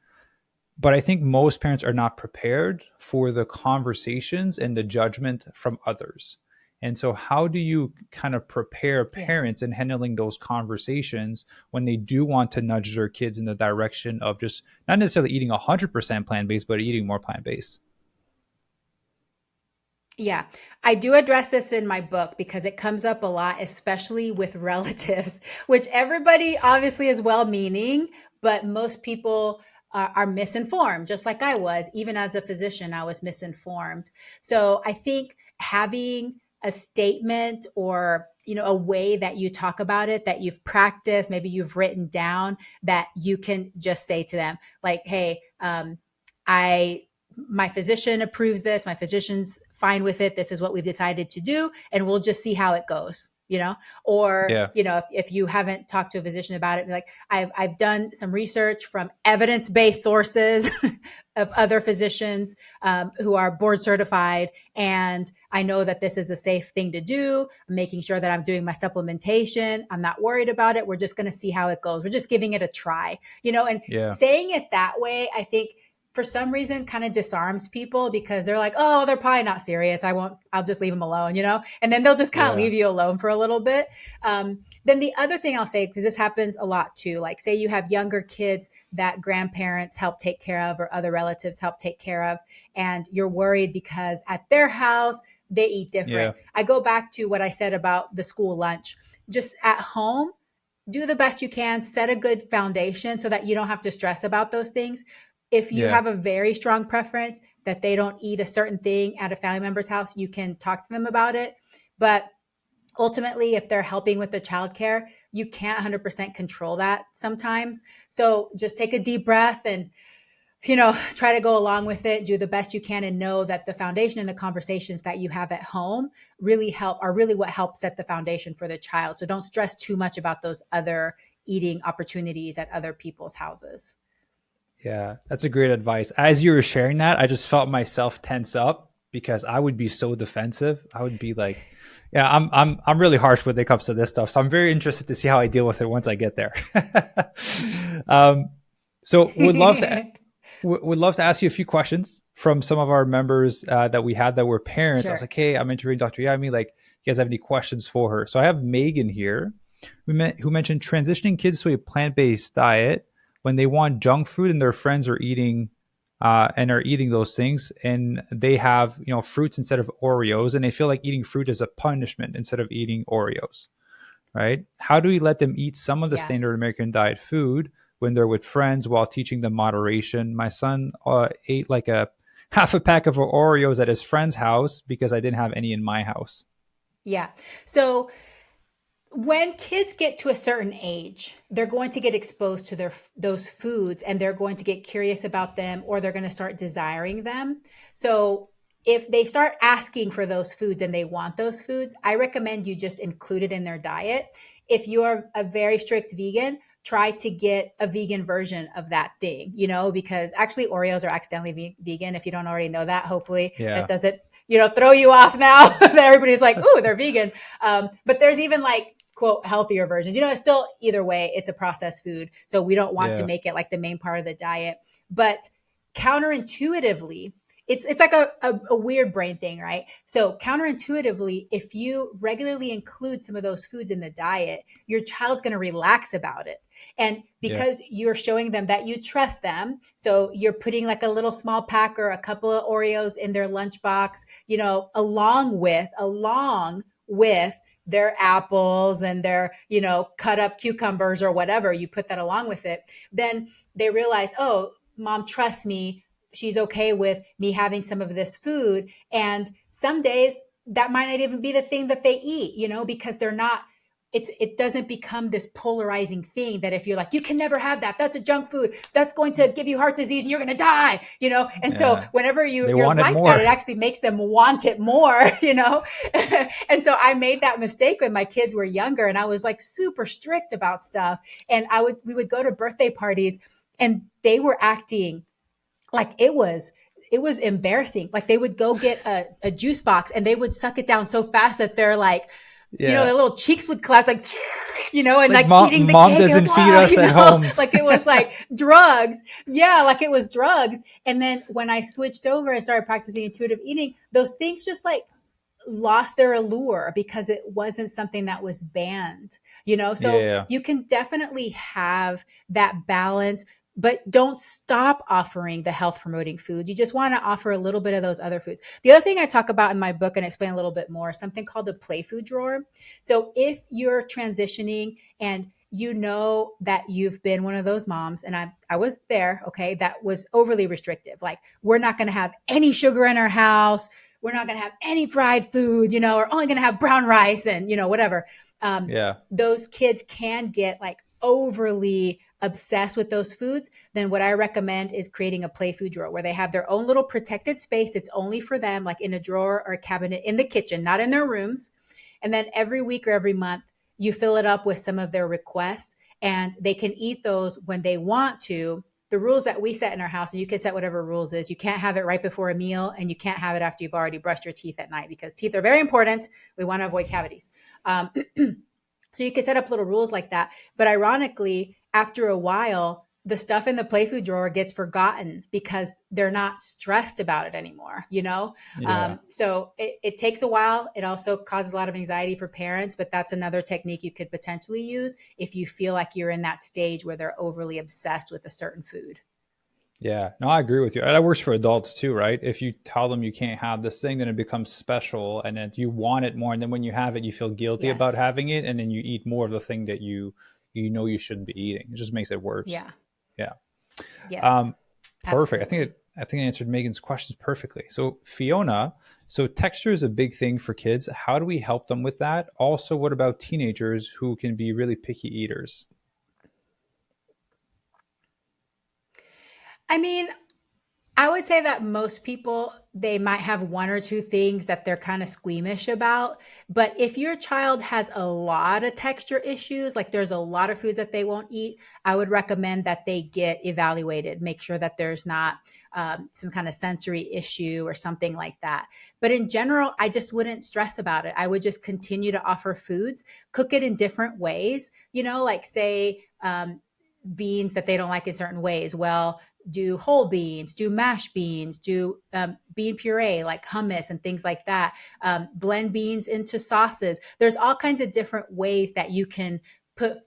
But I think most parents are not prepared for the conversations and the judgment from others. And so, how do you kind of prepare Yeah. parents in handling those conversations when they do want to nudge their kids in the direction of just not necessarily eating 100% plant based, but eating more plant based? Yeah, I do address this in my book because it comes up a lot, especially with relatives, which everybody obviously is well meaning, but most people are misinformed, just like I was. Even as a physician, I was misinformed. So I think having a statement or, a way that you talk about it that you've practiced, maybe you've written down, that you can just say to them, like, hey, I my physician approves this, my physician's fine with it, this is what we've decided to do, and we'll just see how it goes. Or Yeah. if you haven't talked to a physician about it, be like, I've done some research from evidence-based sources of other physicians who are board certified, and I know that this is a safe thing to do. I'm making sure that I'm doing my supplementation. I'm not worried about it. We're just going to see how it goes. We're just giving it a try, and Yeah. saying it that way, I think for some reason kind of disarms people, because they're like, oh, they're probably not serious. I'll just leave them alone, and then they'll just kind of Yeah. leave you alone for a little bit. Then the other thing I'll say, because this happens a lot too, like say you have younger kids that grandparents help take care of or other relatives help take care of, and you're worried because at their house, they eat different. Yeah. I go back to what I said about the school lunch. Just at home, do the best you can, set a good foundation so that you don't have to stress about those things. If you Yeah. have a very strong preference that they don't eat a certain thing at a family member's house, you can talk to them about it. But ultimately, if they're helping with the childcare, you can't 100% control that sometimes. So just take a deep breath and try to go along with it, do the best you can, and know that the foundation and the conversations that you have at home are really what helps set the foundation for the child. So don't stress too much about those other eating opportunities at other people's houses. Yeah, that's a great advice. As you were sharing that, I just felt myself tense up because I would be so defensive. I would be like, yeah, I'm really harsh when it comes to this stuff. So I'm very interested to see how I deal with it once I get there. um, so would love to ask you a few questions from some of our members that we had that were parents. I was Sure. like, hey, I'm interviewing Dr. Yami. Like, you guys have any questions for her? So I have Megan here, who mentioned transitioning kids to a plant-based diet when they want junk food and their friends are eating those things, and they have fruits instead of Oreos, and they feel like eating fruit is a punishment instead of eating Oreos. Right? How do we let them eat some of the Yeah. standard American diet food when they're with friends while teaching them moderation? My son ate like a half a pack of Oreos at his friend's house because I didn't have any in my house. Yeah. So when kids get to a certain age, they're going to get exposed to those foods, and they're going to get curious about them, or they're going to start desiring them. So if they start asking for those foods and they want those foods, I recommend you just include it in their diet. If you're a very strict vegan, try to get a vegan version of that thing, because actually Oreos are accidentally vegan. If you don't already know that, hopefully that Yeah, doesn't, throw you off now that everybody's like, ooh, they're vegan. But there's even like, quote, healthier versions. It's still, either way, it's a processed food. So we don't want to yeah, make it like the main part of the diet. But counterintuitively, it's like a weird brain thing, right? So counterintuitively, if you regularly include some of those foods in the diet, your child's going to relax about it. And yeah, because you're showing them that you trust them, so you're putting like a little small pack or a couple of Oreos in their lunchbox, along with their apples and their, cut up cucumbers or whatever, you put that along with it, then they realize, oh, mom trusts me. She's okay with me having some of this food. And some days that might not even be the thing that they eat, because they're not, it doesn't become this polarizing thing that if you're like, you can never have that, that's a junk food, that's going to give you heart disease and you're going to die, and so yeah. whenever They you're wanted like that, it more. actually makes them want it more. And so I made that mistake when my kids were younger, and I was like super strict about stuff, and we would go to birthday parties, and they were acting like it was embarrassing. Like they would go get a juice box and they would suck it down so fast that they're like, Yeah, their little cheeks would collapse, like, and like like eating the mom cake, and doesn't feed us at home. like it was like drugs. Yeah, like it was drugs. And then when I switched over and started practicing intuitive eating, those things just like lost their allure because it wasn't something that was banned, so Yeah, you can definitely have that balance, but don't stop offering the health promoting foods. You just want to offer a little bit of those other foods. The other thing I talk about in my book and explain a little bit more, something called the play food drawer. So if you're transitioning and that you've been one of those moms, and I was there, okay, that was overly restrictive. Like, we're not going to have any sugar in our house. we're not going to have any fried food, or only going to have brown rice and, whatever. Yeah. Those kids can get like overly obsessed with those foods. Then what I recommend is creating a play food drawer where they have their own little protected space. It's only for them, like in a drawer or a cabinet in the kitchen, not in their rooms. And then every week or every month, you fill it up with some of their requests, and they can eat those when they want to. The rules that we set in our house, and you can set whatever rules is, you can't have it right before a meal, and you can't have it after you've already brushed your teeth at night, because teeth are very important. We want to avoid cavities. So you can set up little rules like that. But ironically, after a while, the stuff in the play food drawer gets forgotten because they're not stressed about it anymore, Yeah. So it takes a while. It also causes a lot of anxiety for parents, but that's another technique you could potentially use if you feel like you're in that stage where they're overly obsessed with a certain food. Yeah, no, I agree with you. That works for adults too, right? If you tell them you can't have this thing, then it becomes special, and then you want it more. And then when you have it, you feel guilty about Yes. having it, and then you eat more of the thing that you know you shouldn't be eating. It just makes it worse. Yeah. Yeah. Yes. Perfect. Absolutely. I think I answered Megan's questions perfectly. So Fiona, so texture is a big thing for kids. How do we help them with that? Also, what about teenagers who can be really picky eaters? I mean, I would say that most people, they might have one or two things that they're kind of squeamish about. But if your child has a lot of texture issues, like there's a lot of foods that they won't eat, I would recommend that they get evaluated, make sure that there's not some kind of sensory issue or something like that. But in general, I just wouldn't stress about it. I would just continue to offer foods, cook it in different ways, like say, beans that they don't like in certain ways. Well, do whole beans, do mashed beans, do bean puree like hummus and things like that. Blend beans into sauces. There's all kinds of different ways that you can put,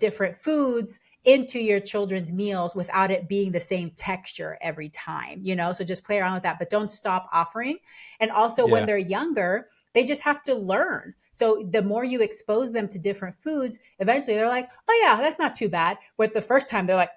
different foods into your children's meals without it being the same texture every time, so just play around with that, but don't stop offering. And also when Yeah. they're younger, they just have to learn. So the more you expose them to different foods, eventually they're like, oh yeah, that's not too bad. But the first time they're like,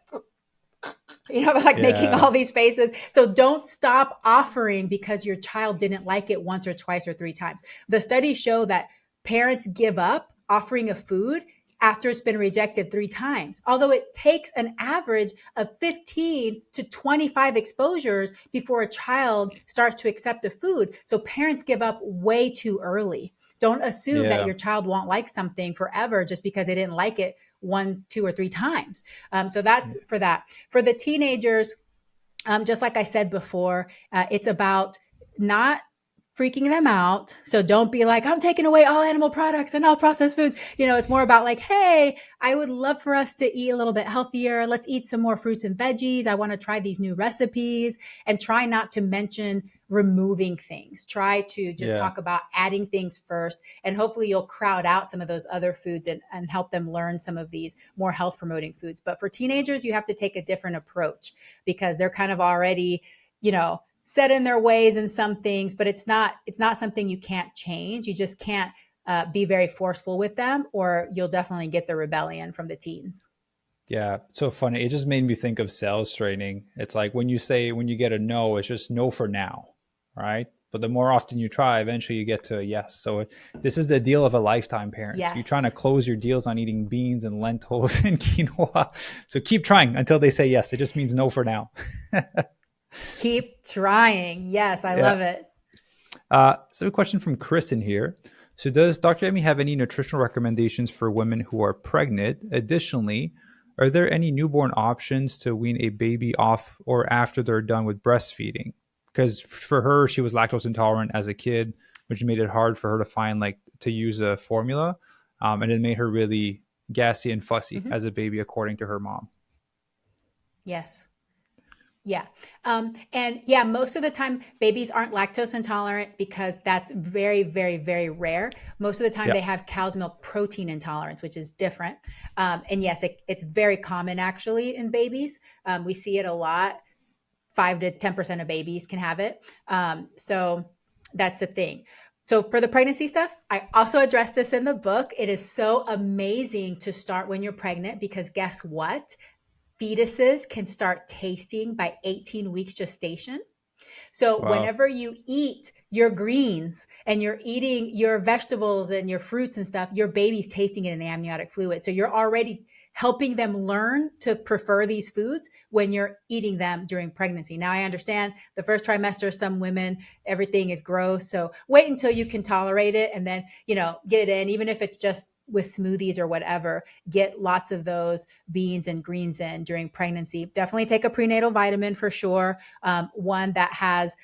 they're like making Yeah. all these faces. So don't stop offering because your child didn't like it once or twice or three times. The studies show that parents give up offering a food after it's been rejected three times, although it takes an average of 15 to 25 exposures before a child starts to accept a food. So parents give up way too early. Don't assume that Yeah. your child won't like something forever just because they didn't like it one, two, or three times. So that's for that. For the teenagers, just like I said before, it's about not freaking them out. So don't be like, I'm taking away all animal products and all processed foods. It's more about like, hey, I would love for us to eat a little bit healthier. Let's eat some more fruits and veggies. I want to try these new recipes, and try not to mention removing things. Try to just Yeah. talk about adding things first. And hopefully you'll crowd out some of those other foods and help them learn some of these more health promoting foods. But for teenagers, you have to take a different approach because they're kind of already, set in their ways in some things, but it's not something you can't change. You just can't be very forceful with them, or you'll definitely get the rebellion from the teens. Yeah, so funny. It just made me think of sales training. It's like when you get a no, it's just no for now, right? But the more often you try, eventually you get to a yes. So this is the deal of a lifetime, parents. You're trying to Yes. close your deals on eating beans and lentils and quinoa. So keep trying until they say yes. It just means no for now. Keep trying. Yes, I Yeah. love it. So a question from Chris in here. So does Dr. Amy have any nutritional recommendations for women who are pregnant? Additionally, are there any newborn options to wean a baby off or after they're done with breastfeeding? Because for her, she was lactose intolerant as a kid, which made it hard for her to find like to use a formula, and it made her really gassy and fussy Mhm. as a baby, according to her mom. Yes. Yeah. And yeah, most of the time babies aren't lactose intolerant because that's very, very, very rare. Most of the time Yeah, they have cow's milk protein intolerance, which is different. And yes, it's very common actually in babies. We see it a lot. 5 to 10% of babies can have it. So that's the thing. So for the pregnancy stuff, I also addressed this in the book. It is so amazing to start when you're pregnant because guess what? Fetuses can start tasting by 18 weeks gestation. So wow, whenever you eat your greens and you're eating your vegetables and your fruits and stuff, your baby's tasting it in the amniotic fluid. So you're already helping them learn to prefer these foods when you're eating them during pregnancy. Now, I understand the first trimester, some women, everything is gross. So wait until you can tolerate it and then, get it in, even if it's just with smoothies or whatever, get lots of those beans and greens in during pregnancy. Definitely take a prenatal vitamin for sure. One that has,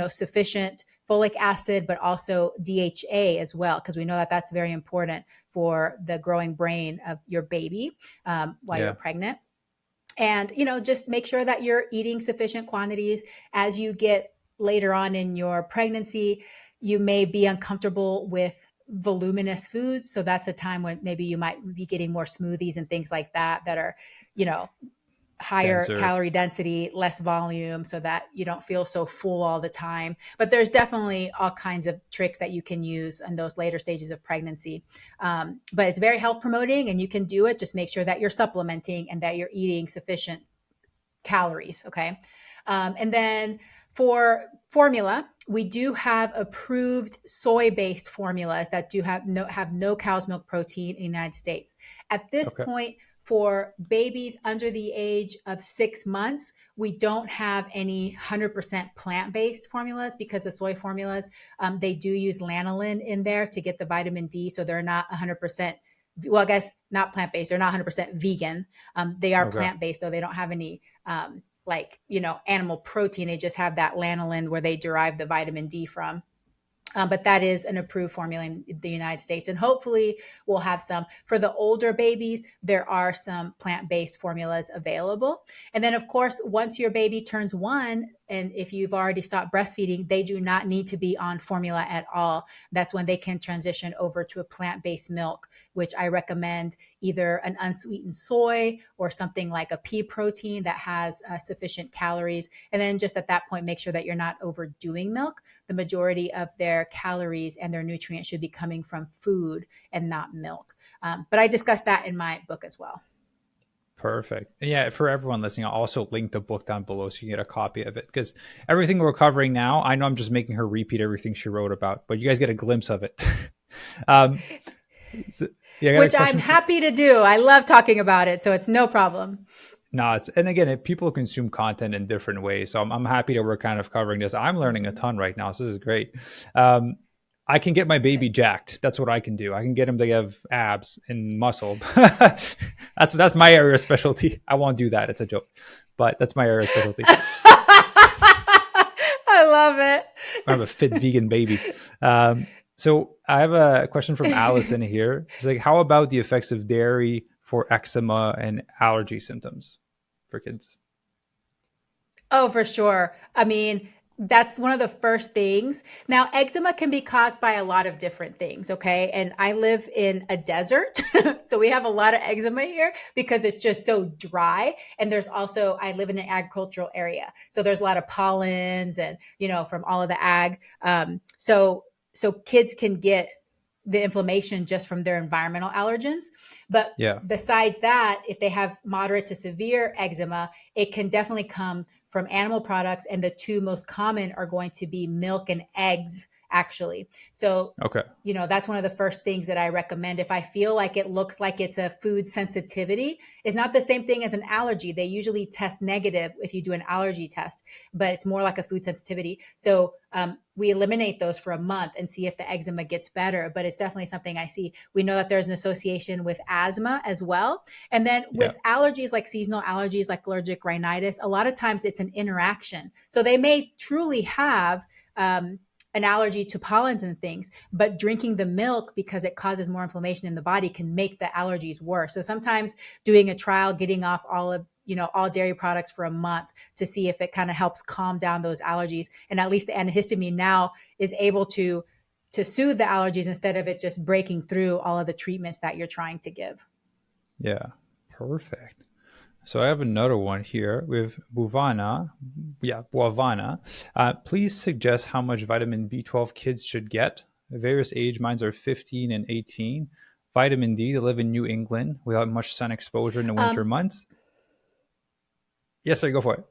sufficient folic acid, but also DHA as well, because we know that that's very important for the growing brain of your baby while you're Yeah. pregnant. And, just make sure that you're eating sufficient quantities as you get later on in your pregnancy. You may be uncomfortable with voluminous foods. So that's a time when maybe you might be getting more smoothies and things like that that are, you know, higher Denser. calorie density, less volume, so that you don't feel so full all the time. But there's definitely all kinds of tricks that you can use in those later stages of pregnancy. But it's very health promoting and you can do it. Just make sure that you're supplementing and that you're eating sufficient calories. Okay. And then for formula, we do have approved soy-based formulas that do have no cow's milk protein in the United States. At this Okay. point, for babies under the age of 6 months, we don't have any 100% plant-based formulas because the soy formulas, they do use lanolin in there to get the vitamin D. So they're not 100%, well, I guess not plant-based. They're not 100% vegan. They are Okay. plant-based, though they don't have any animal protein. They just have that lanolin where they derive the vitamin D from. But that is an approved formula in the United States. And hopefully we'll have some. For the older babies, there are some plant-based formulas available. And then, of course, once your baby turns 1, and if you've already stopped breastfeeding, they do not need to be on formula at all. That's when they can transition over to a plant-based milk, which I recommend either an unsweetened soy or something like a pea protein that has sufficient calories. And then just at that point, make sure that you're not overdoing milk. The majority of their calories and their nutrients should be coming from food and not milk. But I discussed that in my book as well. Perfect. And yeah, for everyone listening, I'll also link the book down below so you can get a copy of it. Because everything we're covering now, I know I'm just making her repeat everything she wrote about, but you guys get a glimpse of it. um, so, yeah, I got a Which I'm question. happy to do. I love talking about it, so it's no problem. No, and again, people consume content in different ways. So I'm happy that we're kind of covering this. I'm learning a ton right now. So this is great. Um, I can get my baby Good. jacked. That's what I can do. I can get him to have abs and muscle. That's my area of specialty. I won't do that. It's a joke, but that's my area of specialty. I love it. I have a fit vegan baby. So I have a question from Allison here. She's like, how about the effects of dairy for eczema and allergy symptoms for kids? Oh, for sure. I mean, that's one of the first things. Now, eczema can be caused by a lot of different things, okay? And I live in a desert, so we have a lot of eczema here because it's just so dry. And there's also, I live in an agricultural area, so there's a lot of pollens and, from all of the ag. So kids can get the inflammation just from their environmental allergens. But Yeah. besides that, if they have moderate to severe eczema, it can definitely come from animal products. And the two most common are going to be milk and eggs, actually. So, Okay. that's one of the first things that I recommend. If I feel like it looks like it's a food sensitivity, it's not the same thing as an allergy. They usually test negative if you do an allergy test, but it's more like a food sensitivity. So we eliminate those for a month and see if the eczema gets better. But it's definitely something I see. We know that there's an association with asthma as well. And then Yeah. with allergies, like seasonal allergies, like allergic rhinitis, a lot of times it's an interaction. So they may truly have an allergy to pollens and things, but drinking the milk, because it causes more inflammation in the body, can make the allergies worse. So sometimes doing a trial, getting off all dairy products for a month to see if it kind of helps calm down those allergies. And at least the antihistamine now is able to soothe the allergies instead of it just breaking through all of the treatments that you're trying to give. Yeah. Perfect. So I have another one here with Buvana. Yeah, Buavana. Please suggest how much vitamin B12 kids should get. Various age, mines are 15 and 18. Vitamin D, they live in New England without much sun exposure in the winter Um, months. Yes, sir, go for it.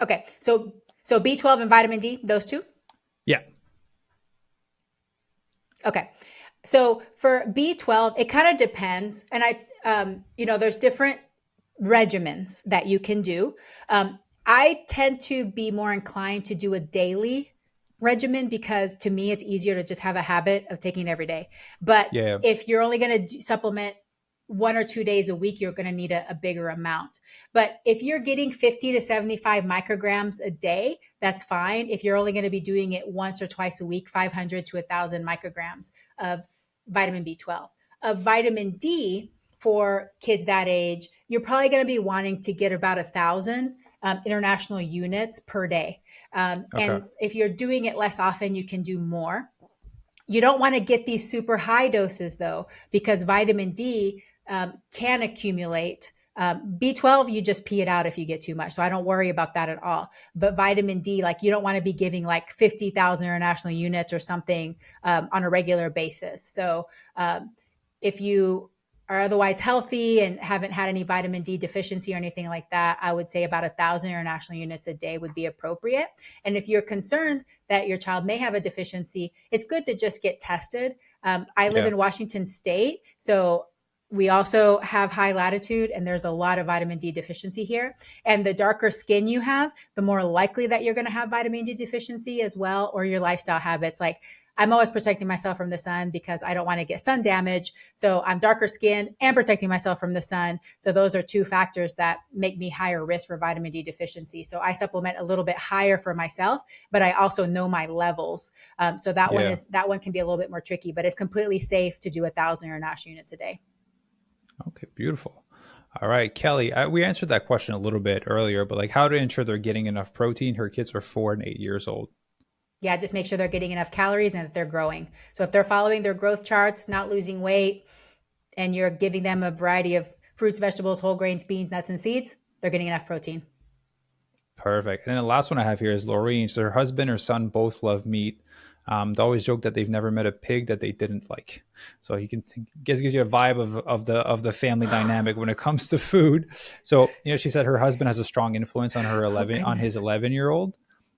okay. So So B12 and vitamin D, those two? Yeah. Okay. So for B12, it kind of depends. And there's different regimens that you can do. I tend to be more inclined to do a daily regimen because to me, it's easier to just have a habit of taking it every day. But Yeah. if you're only going to supplement 1 or 2 days a week, you're going to need a bigger amount. But if you're getting 50 to 75 micrograms a day, that's fine. If you're only going to be doing it once or twice a week, 500 to 1,000 micrograms of vitamin B12. Of vitamin D for kids that age, you're probably going to be wanting to get about 1,000 international units per day. Okay. And if you're doing it less often, you can do more. You don't want to get these super high doses though, because vitamin D can accumulate. B12, you just pee it out if you get too much. So I don't worry about that at all. But vitamin D, like you don't want to be giving like 50,000 international units or something on a regular basis. So if you are otherwise healthy and haven't had any vitamin D deficiency or anything like that, I would say about 1,000 international units a day would be appropriate. And if you're concerned that your child may have a deficiency, it's good to just get tested. I live Yeah. in Washington State, so we also have high latitude and there's a lot of vitamin D deficiency here. And the darker skin you have, the more likely that you're going to have vitamin D deficiency as well, or your lifestyle habits. Like I'm always protecting myself from the sun because I don't want to get sun damage. So I'm darker skinned and protecting myself from the sun. So those are two factors that make me higher risk for vitamin D deficiency. So I supplement a little bit higher for myself, but I also know my levels. So Yeah. that one can be a little bit more tricky, but it's completely safe to do 1,000 international units a day. Okay. Beautiful. All right, Kelly, we answered that question a little bit earlier, but like how to ensure they're getting enough protein. Her kids are 4 and 8 years old. Yeah, just make sure they're getting enough calories and that they're growing. So if they're following their growth charts, not losing weight, and you're giving them a variety of fruits, vegetables, whole grains, beans, nuts, and seeds, they're getting enough protein. Perfect. And then the last one I have here is Laureen. So her husband and her son both love meat. They always joke that they've never met a pig that they didn't like. So you can gives you a vibe of the family dynamic when it comes to food. So she said her husband has a strong influence on her Oh 11 his goodness. 11-year-old,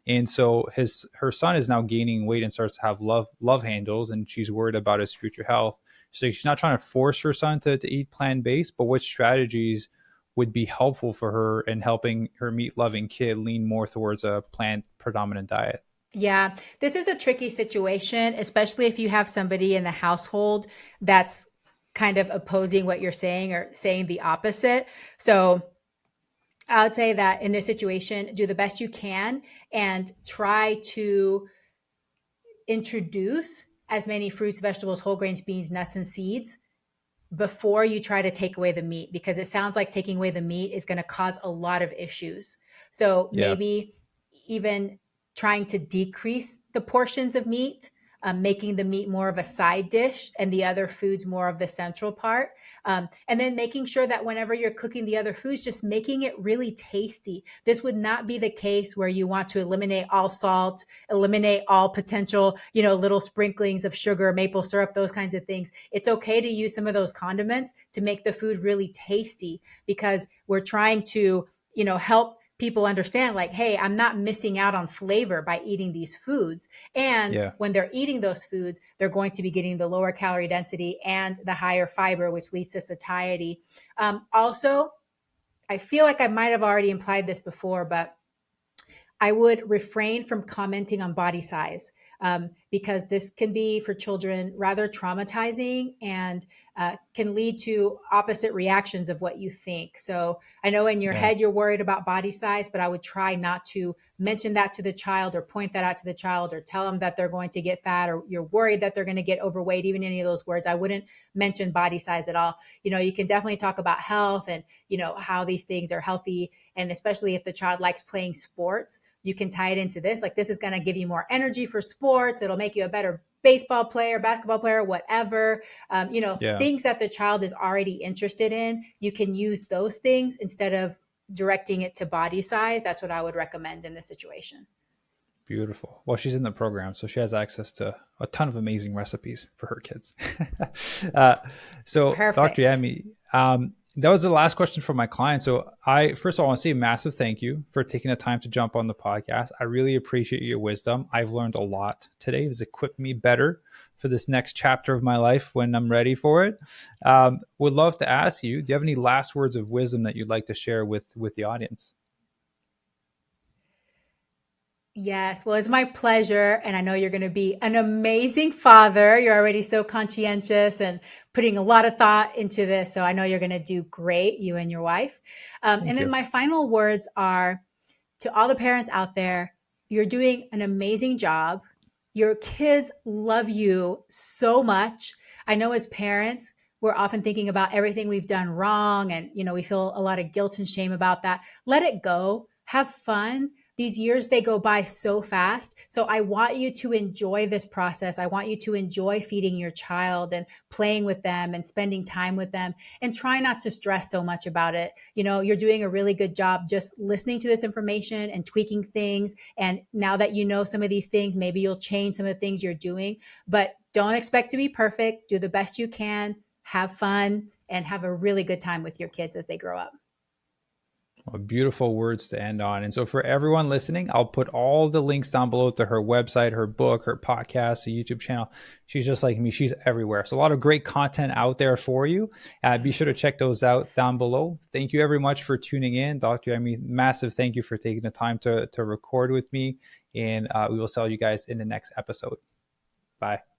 and so her son is now gaining weight and starts to have love handles, and she's worried about his future health. So she's not trying to force her son to eat plant based, but what strategies would be helpful for her in helping her meat loving kid lean more towards a plant predominant diet. Yeah, this is a tricky situation, especially if you have somebody in the household that's kind of opposing what you're saying or saying the opposite. So I would say that in this situation, do the best you can and try to introduce as many fruits, vegetables, whole grains, beans, nuts, and seeds before you try to take away the meat, because it sounds like taking away the meat is going to cause a lot of issues. So Yeah. maybe even trying to decrease the portions of meat, making the meat more of a side dish and the other foods more of the central part. And then making sure that whenever you're cooking the other foods, just making it really tasty. This would not be the case where you want to eliminate all salt, eliminate all potential, little sprinklings of sugar, maple syrup, those kinds of things. It's okay to use some of those condiments to make the food really tasty because we're trying to, help people understand like, hey, I'm not missing out on flavor by eating these foods. And Yeah. when they're eating those foods, they're going to be getting the lower calorie density and the higher fiber, which leads to satiety. Also, I feel like I might have already implied this before, but I would refrain from commenting on body size because this can be for children rather traumatizing and can lead to opposite reactions of what you think. So I know in your Yeah. head you're worried about body size, but I would try not to mention that to the child or point that out to the child or tell them that they're going to get fat or you're worried that they're going to get overweight, even any of those words. I wouldn't mention body size at all. You can definitely talk about health and, how these things are healthy. And especially if the child likes playing sports, you can tie it into this. Like, this is going to give you more energy for sports. It'll make you a better baseball player, basketball player, whatever. Yeah. Things that the child is already interested in. You can use those things instead of directing it to body size. That's what I would recommend in this situation. Beautiful. Well, she's in the program, so she has access to a ton of amazing recipes for her kids. uh, so, Dr. Perfect. Yami, That was the last question from my client. So I first of all want to say a massive thank you for taking the time to jump on the podcast. I really appreciate your wisdom. I've learned a lot today. It's equipped me better for this next chapter of my life when I'm ready for it. Would love to ask you, do you have any last words of wisdom that you'd like to share with the audience? Yes, well, it's my pleasure. And I know you're going to be an amazing father. You're already so conscientious and putting a lot of thought into this. So I know you're going to do great, you and your wife. And Thank then you. my final words are to all the parents out there, you're doing an amazing job. Your kids love you so much. I know as parents, we're often thinking about everything we've done wrong and we feel a lot of guilt and shame about that. Let it go. Have fun. These years they go by so fast. So I want you to enjoy this process. I want you to enjoy feeding your child and playing with them and spending time with them and try not to stress so much about it. You're doing a really good job just listening to this information and tweaking things. And now that you know some of these things, maybe you'll change some of the things you're doing, but don't expect to be perfect. Do the best you can, have fun, and have a really good time with your kids as they grow up. Well, beautiful words to end on. And so, for everyone listening, I'll put all the links down below to her website, her book, her podcast, the YouTube channel. She's just like me, she's everywhere. So, a lot of great content out there for you. Be sure to check those out down below. Thank you very much for tuning in. Dr. Yami, massive thank you for taking the time to record with me. And we will see you guys in the next episode. Bye.